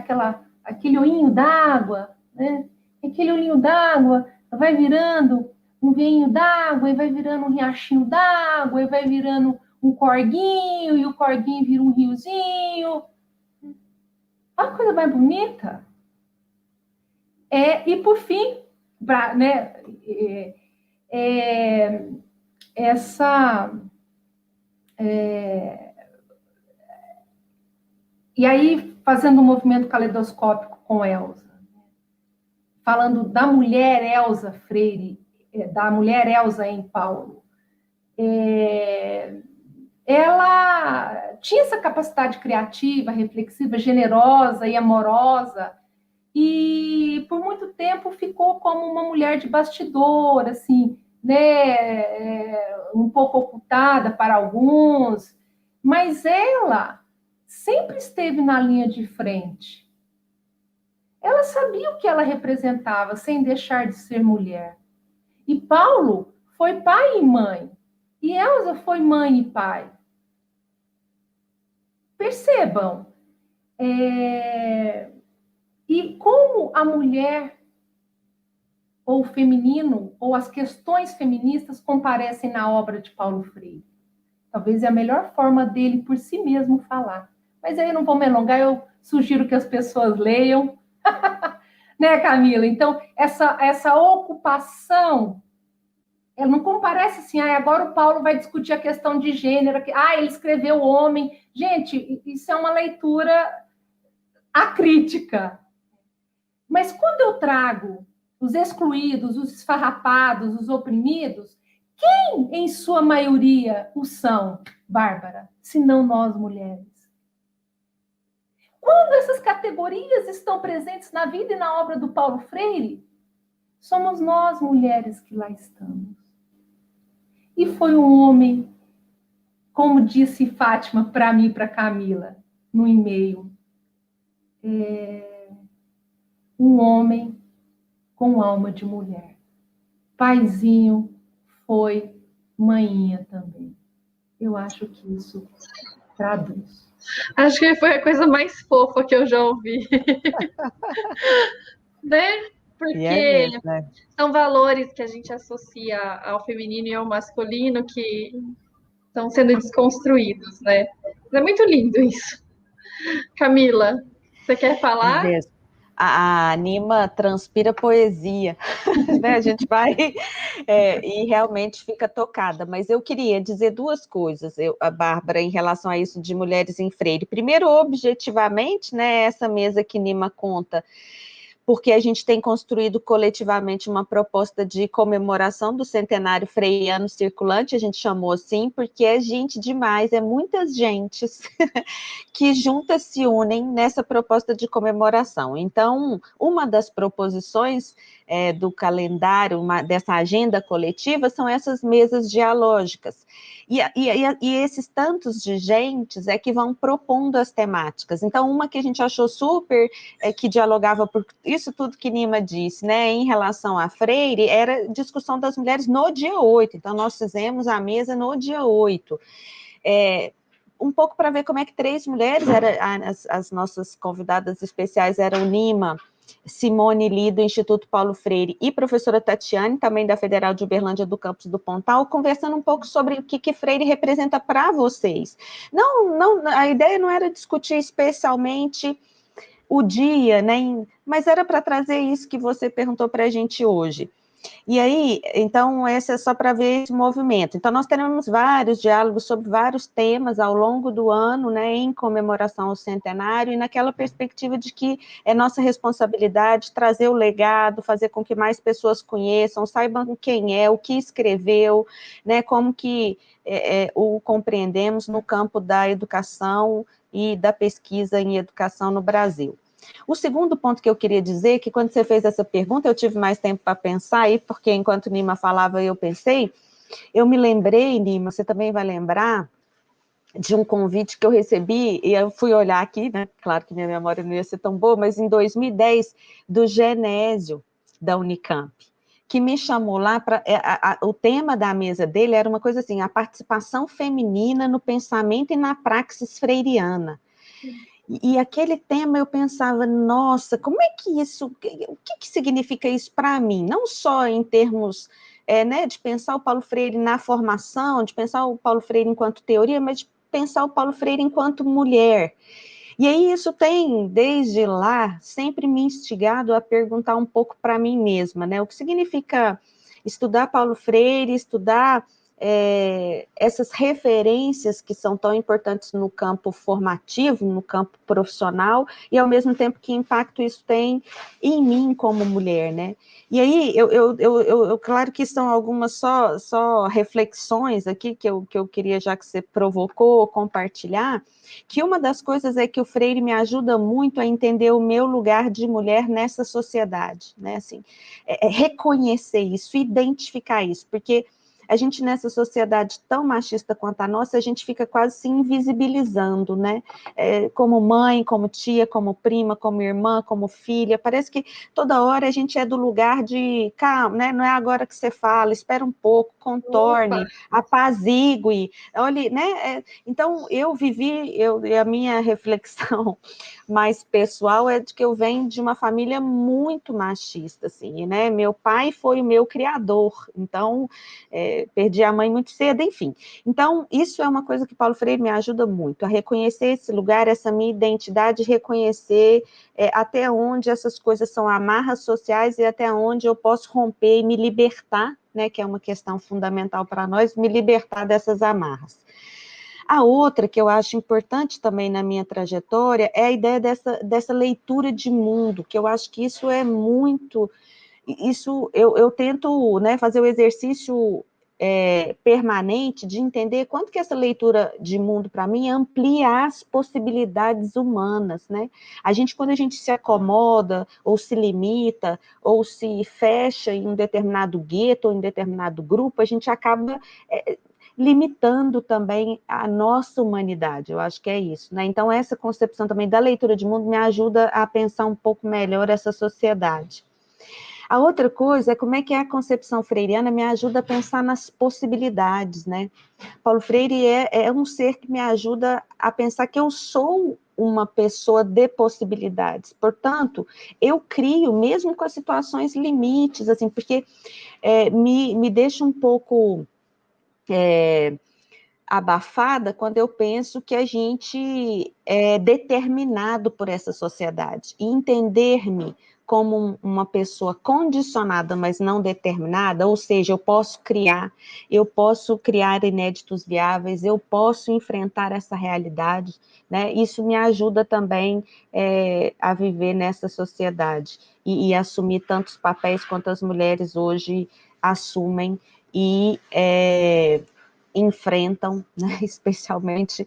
aquele olhinho d'água, né? Aquele olhinho d'água vai virando um veinho d'água, e vai virando um riachinho d'água, e vai virando um corguinho, e o corguinho vira um riozinho. Olha a coisa mais bonita. E por fim, né, e aí, fazendo um movimento caleidoscópico com Elza, falando da mulher Elza Freire, da mulher Elza em Paulo, ela tinha essa capacidade criativa, reflexiva, generosa e amorosa, e por muito tempo ficou como uma mulher de bastidor, assim, né, um pouco ocultada para alguns, mas ela sempre esteve na linha de frente. Ela sabia o que ela representava, sem deixar de ser mulher. E Paulo foi pai e mãe, e Elza foi mãe e pai. Percebam, e como a mulher, ou o feminino, ou as questões feministas comparecem na obra de Paulo Freire. Talvez é a melhor forma dele por si mesmo falar. Mas aí eu não vou me alongar, eu sugiro que as pessoas leiam. Né, Camila? Então, essa ocupação, ela não comparece assim, agora o Paulo vai discutir a questão de gênero, ele escreveu homem. Gente, isso é uma leitura acrítica. Mas quando eu trago os excluídos, os esfarrapados, os oprimidos, quem, em sua maioria, o são, Bárbara, se não nós mulheres? Quando essas categorias estão presentes na vida e na obra do Paulo Freire, somos nós mulheres que lá estamos. E foi um homem, como disse Fátima para mim e para Camila, no e-mail, um homem com alma de mulher. Paizinho foi mainha também. Eu acho que isso traduz. Acho que foi a coisa mais fofa que eu já ouvi. Né? E é Porque mesmo, né? são valores que a gente associa ao feminino e ao masculino que estão sendo desconstruídos, né? É muito lindo isso. Camila, você quer É falar? mesmo. A Nima transpira poesia, né? A gente vai e realmente fica tocada. Mas eu queria dizer duas coisas, a Bárbara, em relação a isso de mulheres em Freire. Primeiro, objetivamente, né? Essa mesa que Nima conta, porque a gente tem construído coletivamente uma proposta de comemoração do centenário freiano circulante, a gente chamou assim, porque é gente demais, é muitas gentes que juntas se unem nessa proposta de comemoração. Então, uma das proposições do calendário, dessa agenda coletiva, são essas mesas dialógicas. E esses tantos de gentes é que vão propondo as temáticas. Então, uma que a gente achou super, que dialogava por isso tudo que Nima disse, né, em relação a Freire, era a discussão das mulheres no dia 8. Então, nós fizemos a mesa no dia 8. Um pouco para ver como é que 3 mulheres, as nossas convidadas especiais eram Nima, Simone Lee, do Instituto Paulo Freire, e professora Tatiane, também da Federal de Uberlândia, do campus do Pontal, conversando um pouco sobre o que Freire representa para vocês. Não, a ideia não era discutir especialmente o dia, né, mas era para trazer isso que você perguntou para a gente hoje. E aí, então, esse é só para ver esse movimento. Então, nós teremos vários diálogos sobre vários temas ao longo do ano, né, em comemoração ao centenário, e naquela perspectiva de que é nossa responsabilidade trazer o legado, fazer com que mais pessoas conheçam, saibam quem é, o que escreveu, né, como que o compreendemos no campo da educação e da pesquisa em educação no Brasil. O segundo ponto que eu queria dizer é que quando você fez essa pergunta, eu tive mais tempo para pensar aí, porque enquanto Nima falava, eu pensei, eu me lembrei, Nima, você também vai lembrar, de um convite que eu recebi, e eu fui olhar aqui, né, claro que minha memória não ia ser tão boa, mas em 2010, do Genésio, da Unicamp, que me chamou lá para... o tema da mesa dele era uma coisa assim, a participação feminina no pensamento e na praxis freiriana. E aquele tema eu pensava, nossa, como é que isso, o que significa isso para mim? Não só em termos, né, de pensar o Paulo Freire na formação, de pensar o Paulo Freire enquanto teoria, mas de pensar o Paulo Freire enquanto mulher. E aí isso tem, desde lá, sempre me instigado a perguntar um pouco para mim mesma, né? O que significa estudar Paulo Freire, estudar essas referências que são tão importantes no campo formativo, no campo profissional, e ao mesmo tempo que impacto isso tem em mim como mulher, né? E aí, claro que são algumas só reflexões aqui que eu queria, já que você provocou, compartilhar, que uma das coisas é que o Freire me ajuda muito a entender o meu lugar de mulher nessa sociedade, né? Assim, reconhecer isso, identificar isso, porque a gente, nessa sociedade tão machista quanto a nossa, a gente fica quase se invisibilizando, né? Como mãe, como tia, como prima, como irmã, como filha. Parece que toda hora a gente é do lugar de, calma, né? Não é agora que você fala, espera um pouco, contorne, apazigue, olhe, né? Então, eu vivi, a minha reflexão mais pessoal é de que eu venho de uma família muito machista, assim, né? Meu pai foi o meu criador, então... perdi a mãe muito cedo, enfim. Então, isso é uma coisa que Paulo Freire me ajuda muito, a reconhecer esse lugar, essa minha identidade, reconhecer até onde essas coisas são amarras sociais e até onde eu posso romper e me libertar, né, que é uma questão fundamental para nós, me libertar dessas amarras. A outra que eu acho importante também na minha trajetória é a ideia dessa leitura de mundo, que eu acho que isso é muito... Isso eu tento, né, fazer o exercício permanente de entender quanto que essa leitura de mundo, para mim, amplia as possibilidades humanas, né? Quando a gente se acomoda, ou se limita, ou se fecha em um determinado gueto, ou em um determinado grupo, a gente acaba limitando também a nossa humanidade, eu acho que é isso, né? Então, essa concepção também da leitura de mundo me ajuda a pensar um pouco melhor essa sociedade. A outra coisa é como é que a concepção freiriana me ajuda a pensar nas possibilidades, né? Paulo Freire é um ser que me ajuda a pensar que eu sou uma pessoa de possibilidades. Portanto, eu crio, mesmo com as situações limites, assim, porque me deixa um pouco abafada quando eu penso que a gente é determinado por essa sociedade. E entender-me como uma pessoa condicionada, mas não determinada, ou seja, eu posso criar inéditos viáveis, eu posso enfrentar essa realidade, né? Isso me ajuda também a viver nessa sociedade e assumir tantos papéis quanto as mulheres hoje assumem e enfrentam, né, especialmente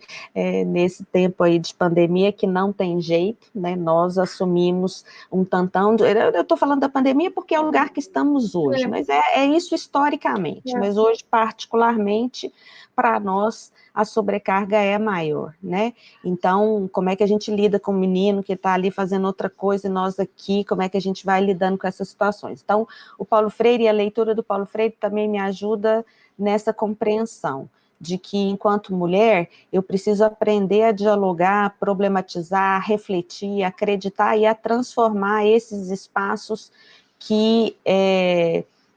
nesse tempo aí de pandemia, que não tem jeito, né, nós assumimos um tantão, eu estou falando da pandemia porque é o lugar que estamos hoje, mas é isso historicamente, mas hoje, particularmente, para nós, a sobrecarga é maior, né, então, como é que a gente lida com o menino que está ali fazendo outra coisa e nós aqui, como é que a gente vai lidando com essas situações? Então, o Paulo Freire e a leitura do Paulo Freire também me ajuda nessa compreensão de que, enquanto mulher, eu preciso aprender a dialogar, a problematizar, a refletir, a acreditar e a transformar esses espaços que,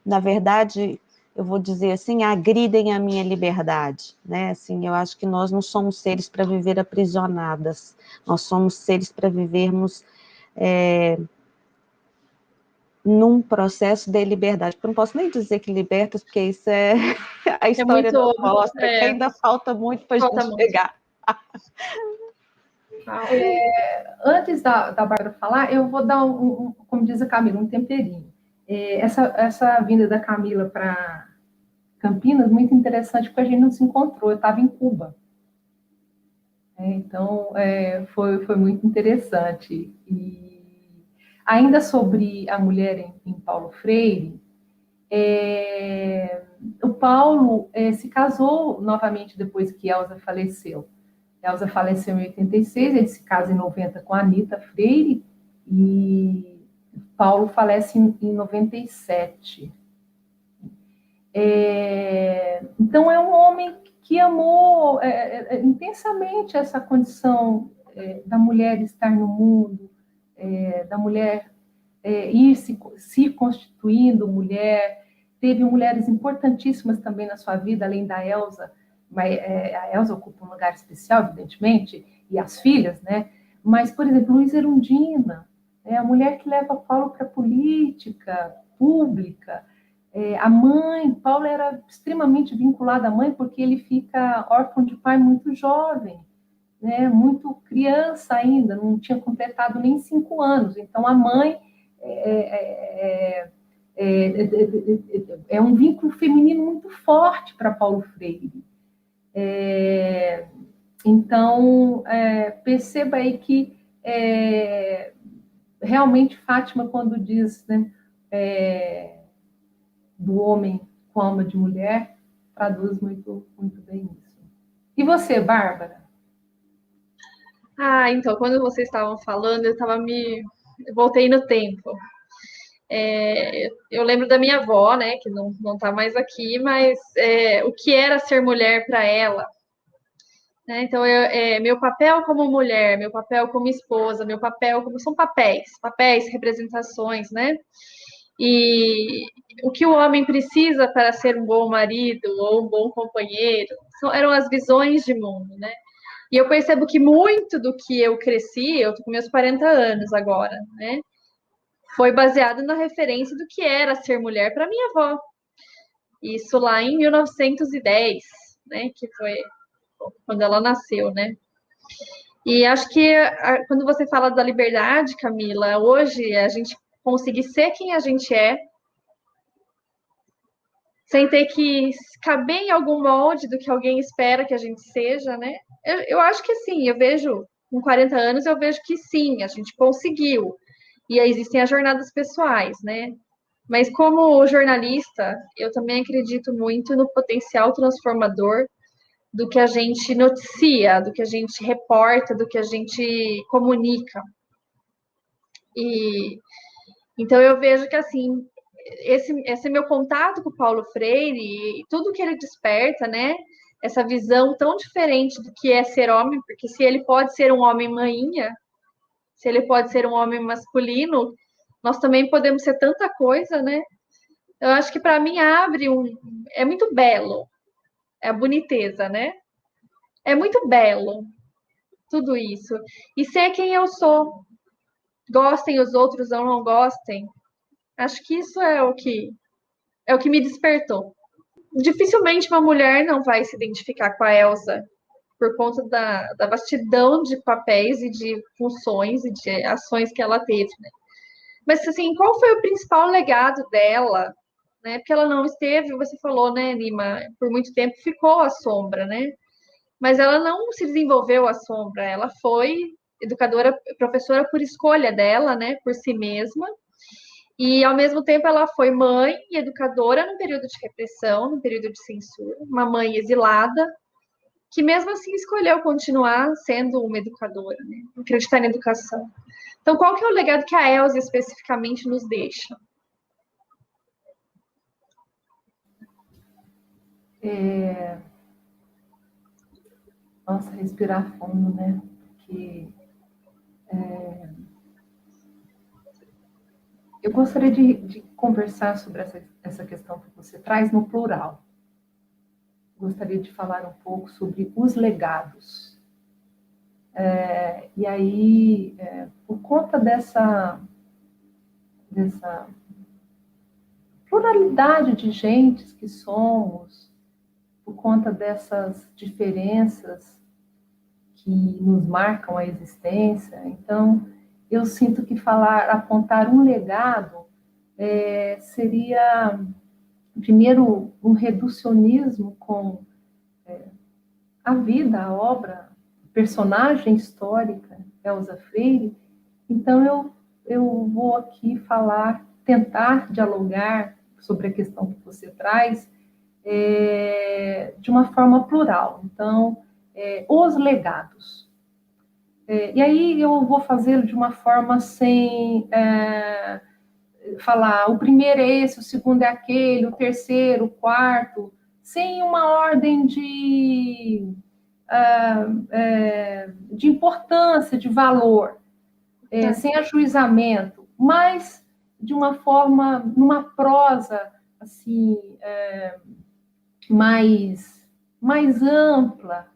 na verdade, eu vou dizer assim, agridem a minha liberdade, né? Assim, eu acho que nós não somos seres para viver aprisionadas, nós somos seres para vivermos num processo de liberdade, porque eu não posso nem dizer que libertas, porque isso é a história muito, nos mostra que ainda falta muito para a gente chegar. Antes da Bárbara falar, eu vou dar, como diz a Camila, um temperinho. Essa vinda da Camila para Campinas, muito interessante, porque a gente não se encontrou, eu estava em Cuba. Então, foi muito interessante. E ainda sobre a mulher em Paulo Freire, o Paulo se casou novamente depois que Elza faleceu. Elza faleceu em 86, ele se casa em 90 com a Anita Freire, e Paulo falece em 97. Então, é um homem que amou intensamente essa condição da mulher estar no mundo, da mulher ir se constituindo mulher. Teve mulheres importantíssimas também na sua vida, além da Elza, mas a Elza ocupa um lugar especial, evidentemente, e as filhas, né? Mas, por exemplo, Luiz Erundina, a mulher que leva Paulo para a política pública. A mãe, Paulo era extremamente vinculado à mãe, porque ele fica órfão de pai muito jovem, né? Muito criança ainda, não tinha completado nem 5 anos. Então, a mãe é um vínculo feminino muito forte para Paulo Freire. Então, perceba aí que realmente Fátima, quando diz, né, do homem com alma de mulher, traduz muito, muito bem isso. E você, Bárbara? Então, quando vocês estavam falando, eu voltei no tempo. Eu lembro da minha avó, né, que não está mais aqui, mas o que era ser mulher para ela, né? Então, meu papel como mulher, meu papel como esposa, meu papel como são papéis, representações, né? E o que o homem precisa para ser um bom marido ou um bom companheiro eram as visões de mundo, né? E eu percebo que muito do que eu cresci, eu tô com meus 40 anos agora, né? Foi baseado na referência do que era ser mulher para minha avó. Isso lá em 1910, né? Que foi quando ela nasceu, né? E acho que quando você fala da liberdade, Camila, hoje a gente conseguir ser quem a gente é, sem ter que caber em algum molde do que alguém espera que a gente seja, né? Eu acho que sim, eu vejo, com 40 anos, eu vejo que sim, a gente conseguiu. E aí existem as jornadas pessoais, né? Mas como jornalista, eu também acredito muito no potencial transformador do que a gente noticia, do que a gente reporta, do que a gente comunica. E então eu vejo que assim, esse meu contato com o Paulo Freire e tudo que ele desperta, né? Essa visão tão diferente do que é ser homem, porque se ele pode ser um homem manhinha, se ele pode ser um homem masculino, nós também podemos ser tanta coisa, né? Eu acho que para mim é muito belo, é a boniteza, né? É muito belo tudo isso. E ser quem eu sou, gostem os outros ou não gostem, acho que isso é o que me despertou. Dificilmente uma mulher não vai se identificar com a Elsa por conta da vastidão de papéis e de funções e de ações que ela teve, né? Mas, assim, qual foi o principal legado dela, né? Porque ela não esteve, você falou, né, Nima, por muito tempo ficou à sombra, né? Mas ela não se desenvolveu à sombra, ela foi educadora, professora por escolha dela, né, por si mesma, e ao mesmo tempo ela foi mãe e educadora num período de repressão, num período de censura, uma mãe exilada, que mesmo assim escolheu continuar sendo uma educadora, né, acreditar na educação. Então, qual que é o legado que a Elsa especificamente nos deixa? Nossa, respirar fundo, né? Porque eu gostaria de conversar sobre essa questão que você traz no plural. Gostaria de falar um pouco sobre os legados. E aí, por conta dessa pluralidade de gentes que somos, por conta dessas diferenças que nos marcam a existência, então eu sinto que apontar um legado seria, primeiro, um reducionismo com a vida, a obra, a personagem histórica, Elsa Freire. Então eu vou aqui tentar dialogar sobre a questão que você traz de uma forma plural. Então, os legados. E aí eu vou fazê-lo de uma forma sem falar o primeiro é esse, o segundo é aquele, o terceiro, o quarto, sem uma ordem de importância, de valor, sem ajuizamento, mas de uma forma, numa prosa assim, mais ampla.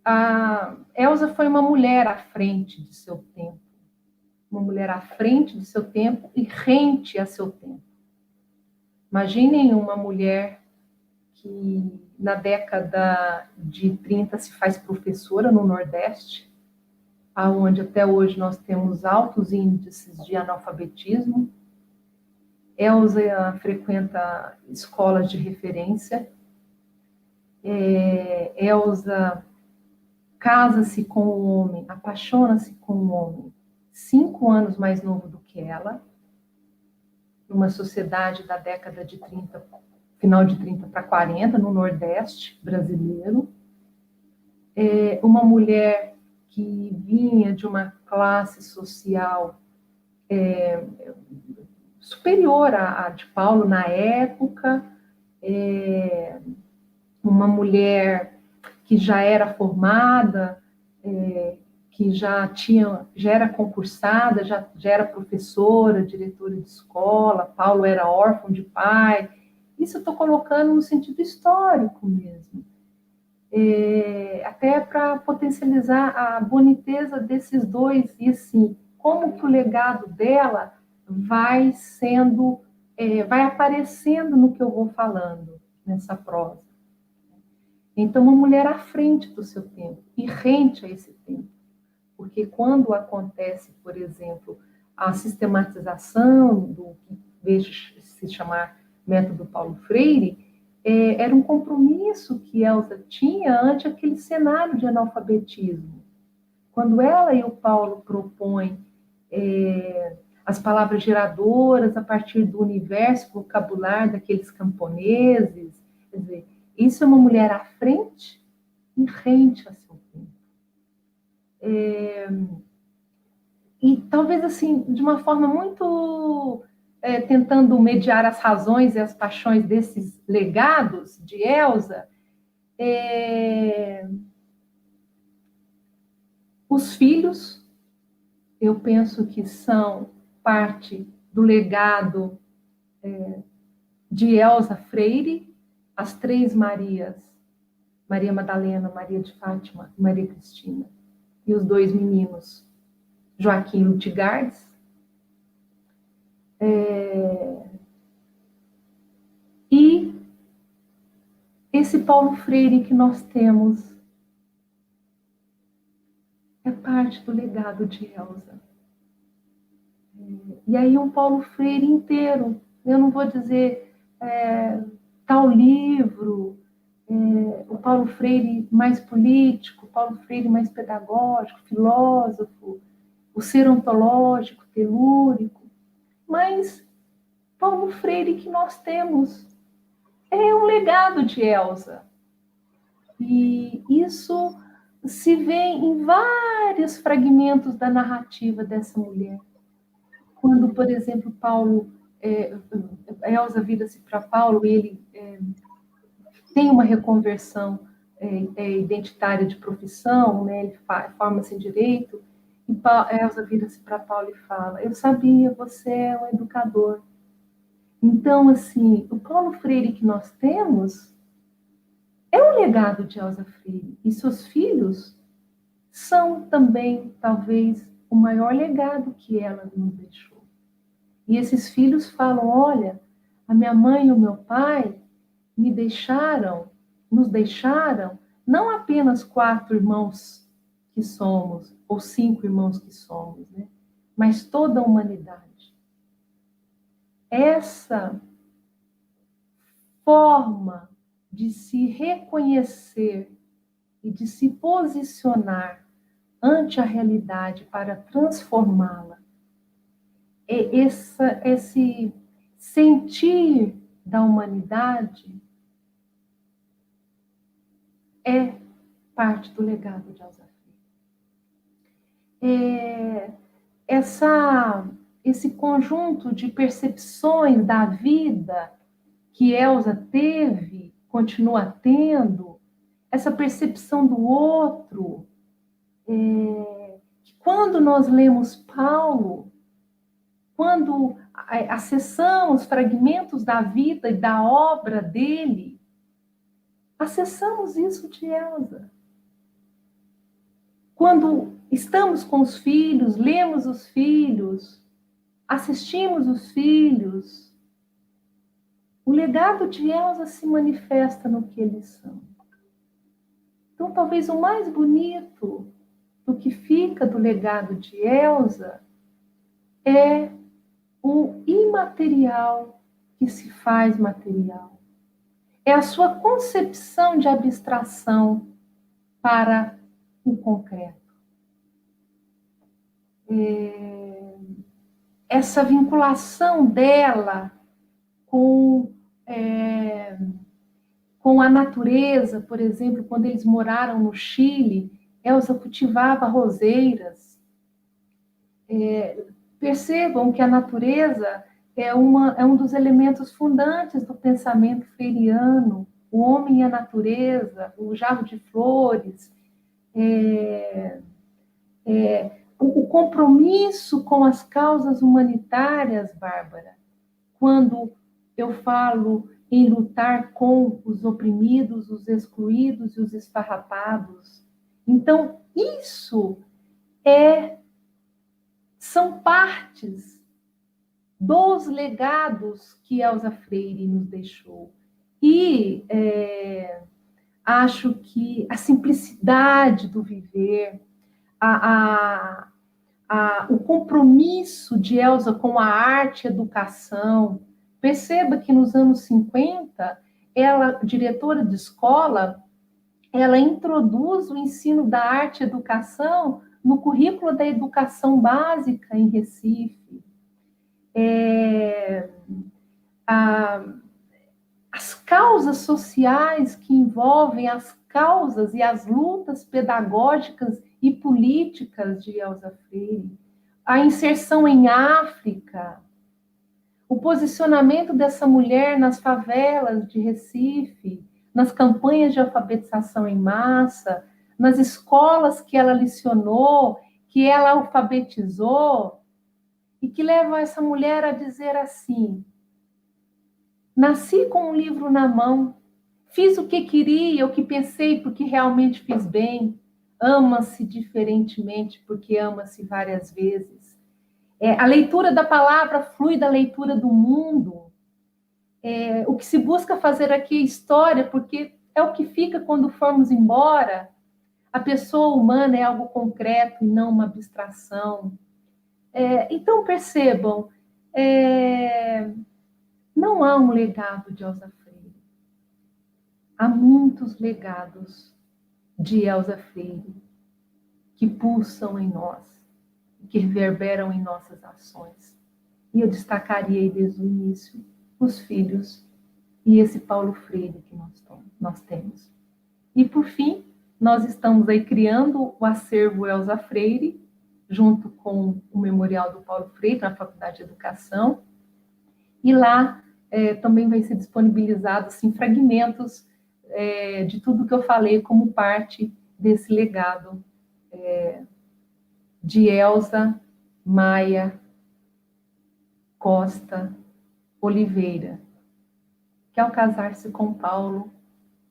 A Elsa foi uma mulher à frente de seu tempo, uma mulher à frente de seu tempo e rente a seu tempo. Imaginem uma mulher que na década de 30 se faz professora no Nordeste, onde até hoje nós temos altos índices de analfabetismo. Elsa frequenta escolas de referência. Elsa casa-se com um homem, apaixona-se com um homem 5 anos mais novo do que ela, numa sociedade da década de 30, final de 30 para 40, no Nordeste brasileiro. Uma mulher que vinha de uma classe social superior à de Paulo na época, uma mulher que já era formada, que já era concursada, já era professora, diretora de escola. Paulo era órfão de pai. Isso eu estou colocando no sentido histórico mesmo, até para potencializar a boniteza desses dois, e assim, como que o legado dela vai aparecendo no que eu vou falando nessa prosa. Então, uma mulher à frente do seu tempo e rente a esse tempo. Porque quando acontece, por exemplo, a sistematização do que vejo se chamar método Paulo Freire, era um compromisso que Elsa tinha ante aquele cenário de analfabetismo. Quando ela e o Paulo propõem as palavras geradoras a partir do universo vocabular daqueles camponeses, quer dizer, isso é uma mulher à frente e rente a seu tempo. e talvez assim, de uma forma muito tentando mediar as razões e as paixões desses legados de Elsa, os filhos, eu penso que são parte do legado de Elsa Freire, as três Marias, Maria Madalena, Maria de Fátima e Maria Cristina, e os dois meninos, Joaquim Lutigardes. E esse Paulo Freire que nós temos é parte do legado de Elsa. E aí um Paulo Freire inteiro, eu não vou dizer tal livro, o Paulo Freire mais político, o Paulo Freire mais pedagógico, filósofo, o ser ontológico, telúrico, mas Paulo Freire que nós temos é um legado de Elsa. E isso se vê em vários fragmentos da narrativa dessa mulher. Quando, por exemplo, Elsa vira-se para Paulo e ele tem uma reconversão identitária de profissão, né? Ele forma-se em direito, e Elsa vira-se para Paulo e fala: eu sabia, você é um educador. Então, assim, o Paulo Freire que nós temos é um legado de Elsa Freire, e seus filhos são também, talvez, o maior legado que ela nos deixou. E esses filhos falam: olha, a minha mãe e o meu pai nos deixaram, não apenas 4 irmãos que somos, ou 5 irmãos que somos, né? Mas toda a humanidade. Essa forma de se reconhecer e de se posicionar ante a realidade para transformá-la, esse sentir da humanidade é parte do legado de Elsa Freire. Esse conjunto de percepções da vida que Elsa teve, continua tendo, essa percepção do outro, que quando nós lemos Paulo, quando acessamos fragmentos da vida e da obra dele, acessamos isso de Elsa. Quando estamos com os filhos, lemos os filhos, assistimos os filhos, o legado de Elsa se manifesta no que eles são. Então, talvez o mais bonito do que fica do legado de Elsa é o imaterial que se faz material. É a sua concepção de abstração para o concreto. Essa vinculação dela com a natureza, por exemplo, quando eles moraram no Chile, Elsa cultivava roseiras. Percebam que a natureza é um dos elementos fundantes do pensamento freiriano, o homem e a natureza, o jarro de flores, o compromisso com as causas humanitárias, Bárbara. Quando eu falo em lutar com os oprimidos, os excluídos e os esfarrapados. Então, isso são partes dos legados que Elsa Freire nos deixou. E acho que a simplicidade do viver, o compromisso de Elsa com a arte e a educação. Perceba que nos anos 50, ela, diretora de escola, ela introduz o ensino da arte e educação no currículo da educação básica em Recife. As causas sociais que envolvem as causas e as lutas pedagógicas e políticas de Elsa Freire, a inserção em África, o posicionamento dessa mulher nas favelas de Recife, nas campanhas de alfabetização em massa, nas escolas que ela licionou, que ela alfabetizou, e que levam essa mulher a dizer assim: nasci com um livro na mão, fiz o que queria, o que pensei, porque realmente fiz bem, ama-se diferentemente, porque ama-se várias vezes. A leitura da palavra flui da leitura do mundo. O que se busca fazer aqui é história, porque é o que fica quando formos embora. A pessoa humana é algo concreto e não uma abstração. Então, percebam, não há um legado de Elza Freire. Há muitos legados de Elza Freire que pulsam em nós, que reverberam em nossas ações. E eu destacaria desde o início os filhos e esse Paulo Freire que nós temos. E, por fim, nós estamos aí criando o acervo Elza Freire, junto com o Memorial do Paulo Freire, na Faculdade de Educação, e lá também vai ser disponibilizado assim, fragmentos de tudo que eu falei como parte desse legado de Elza Maia Costa Oliveira, que ao casar-se com Paulo,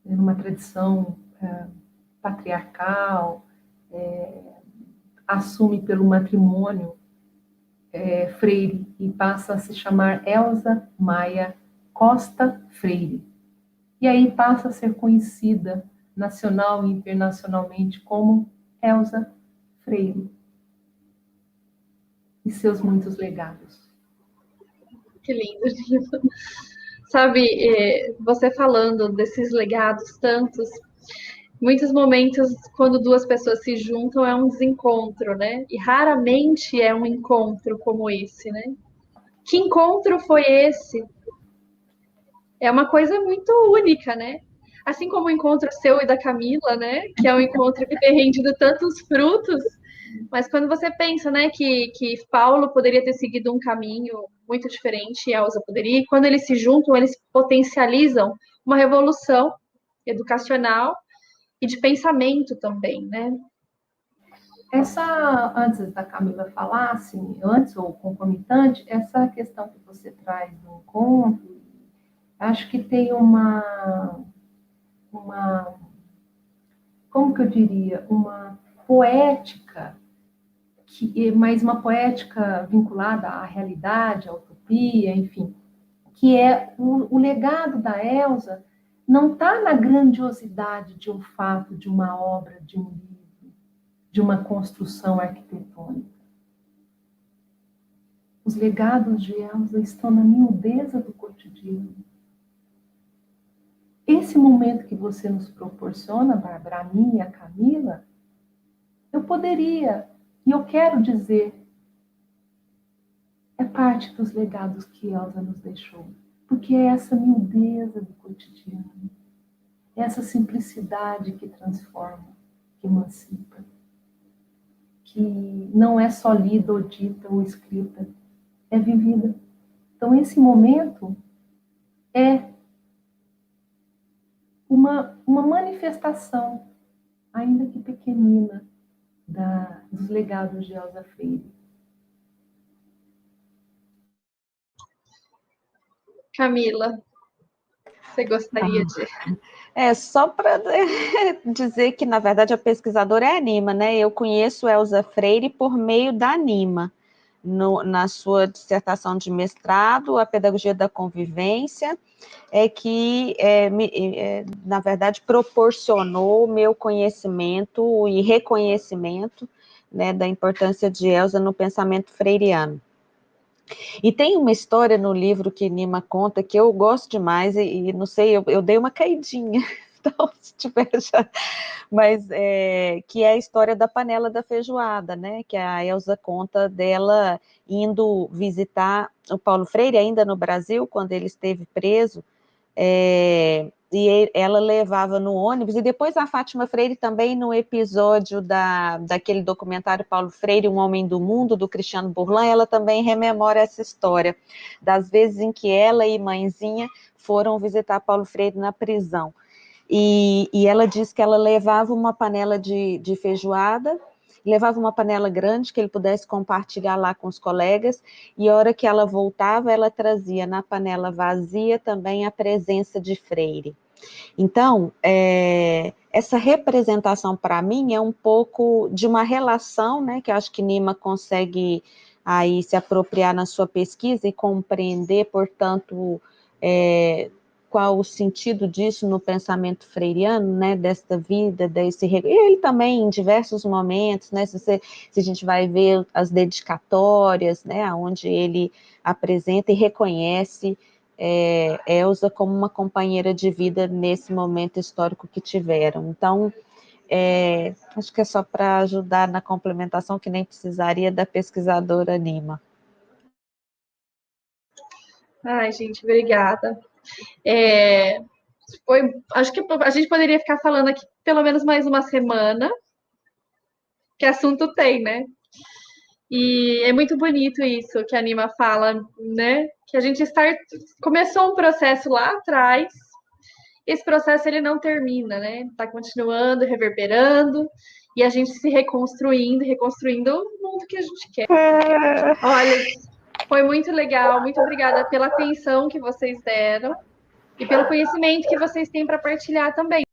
numa tradição patriarcal, assume pelo matrimônio Freire e passa a se chamar Elza Maia Costa Freire. E aí passa a ser conhecida nacional e internacionalmente como Elza Freire e seus muitos legados. Que lindo. Sabe, você falando desses legados tantos, muitos momentos, quando duas pessoas se juntam, é um desencontro, né? E raramente é um encontro como esse, né? Que encontro foi esse? É uma coisa muito única, né? Assim como o encontro seu e da Camila, né? Que é um encontro que tem rendido tantos frutos, mas quando você pensa, né, que Paulo poderia ter seguido um caminho muito diferente e Elza poderia, e quando eles se juntam, eles potencializam uma revolução educacional e de pensamento também, né? Antes da Camila falar, assim, antes ou concomitante, essa questão que você traz no encontro, acho que tem como que eu diria, uma poética, mas uma poética vinculada à realidade, à utopia, enfim, que é o legado da Elza não está na grandiosidade de um fato, de uma obra, de um livro, de uma construção arquitetônica. Os legados de Elza estão na miudeza do cotidiano. Esse momento que você nos proporciona, Bárbara, a mim e a Camila, eu poderia, e eu quero dizer, é parte dos legados que Elza nos deixou. Porque é essa miudeza do cotidiano, é essa simplicidade que transforma, que emancipa, que não é só lida ou dita ou escrita, é vivida. Então, esse momento é uma manifestação, ainda que pequenina, dos legados de Elza Freire. Camila, você gostaria de... Só para dizer que, na verdade, a pesquisadora é a Nima, né? Eu conheço Elza Freire por meio da Nima, na sua dissertação de mestrado, a pedagogia da convivência, que, na verdade, proporcionou o meu conhecimento e reconhecimento, né, da importância de Elza no pensamento freiriano. E tem uma história no livro que Nima conta que eu gosto demais, e não sei, eu dei uma caidinha, então, se tiver já, mas que é a história da panela da feijoada, né? Que a Elza conta dela indo visitar o Paulo Freire, ainda no Brasil, quando ele esteve preso, ela levava no ônibus, e depois a Fátima Freire também no episódio daquele documentário Paulo Freire, Um Homem do Mundo, do Cristiano Burlan, ela também rememora essa história, das vezes em que ela e mãezinha foram visitar Paulo Freire na prisão. E ela diz que ela levava uma panela de feijoada, levava uma panela grande que ele pudesse compartilhar lá com os colegas, e a hora que ela voltava, ela trazia na panela vazia também a presença de Freire. Então, essa representação para mim é um pouco de uma relação, né, que eu acho que Nima consegue aí se apropriar na sua pesquisa e compreender, portanto, qual o sentido disso no pensamento freiriano, né, desta vida, e ele também em diversos momentos, né, se a gente vai ver as dedicatórias, né, onde ele apresenta e reconhece Elsa como uma companheira de vida nesse momento histórico que tiveram. Então, acho que é só para ajudar na complementação, que nem precisaria da pesquisadora Nima. Ai, gente, obrigada. Acho que a gente poderia ficar falando aqui pelo menos mais uma semana, que assunto tem, né? E é muito bonito isso que a Nima fala, né? Que a gente começou um processo lá atrás, esse processo ele não termina, né? Está continuando, reverberando, e a gente se reconstruindo o mundo que a gente quer. Olha, foi muito legal, muito obrigada pela atenção que vocês deram e pelo conhecimento que vocês têm para partilhar também.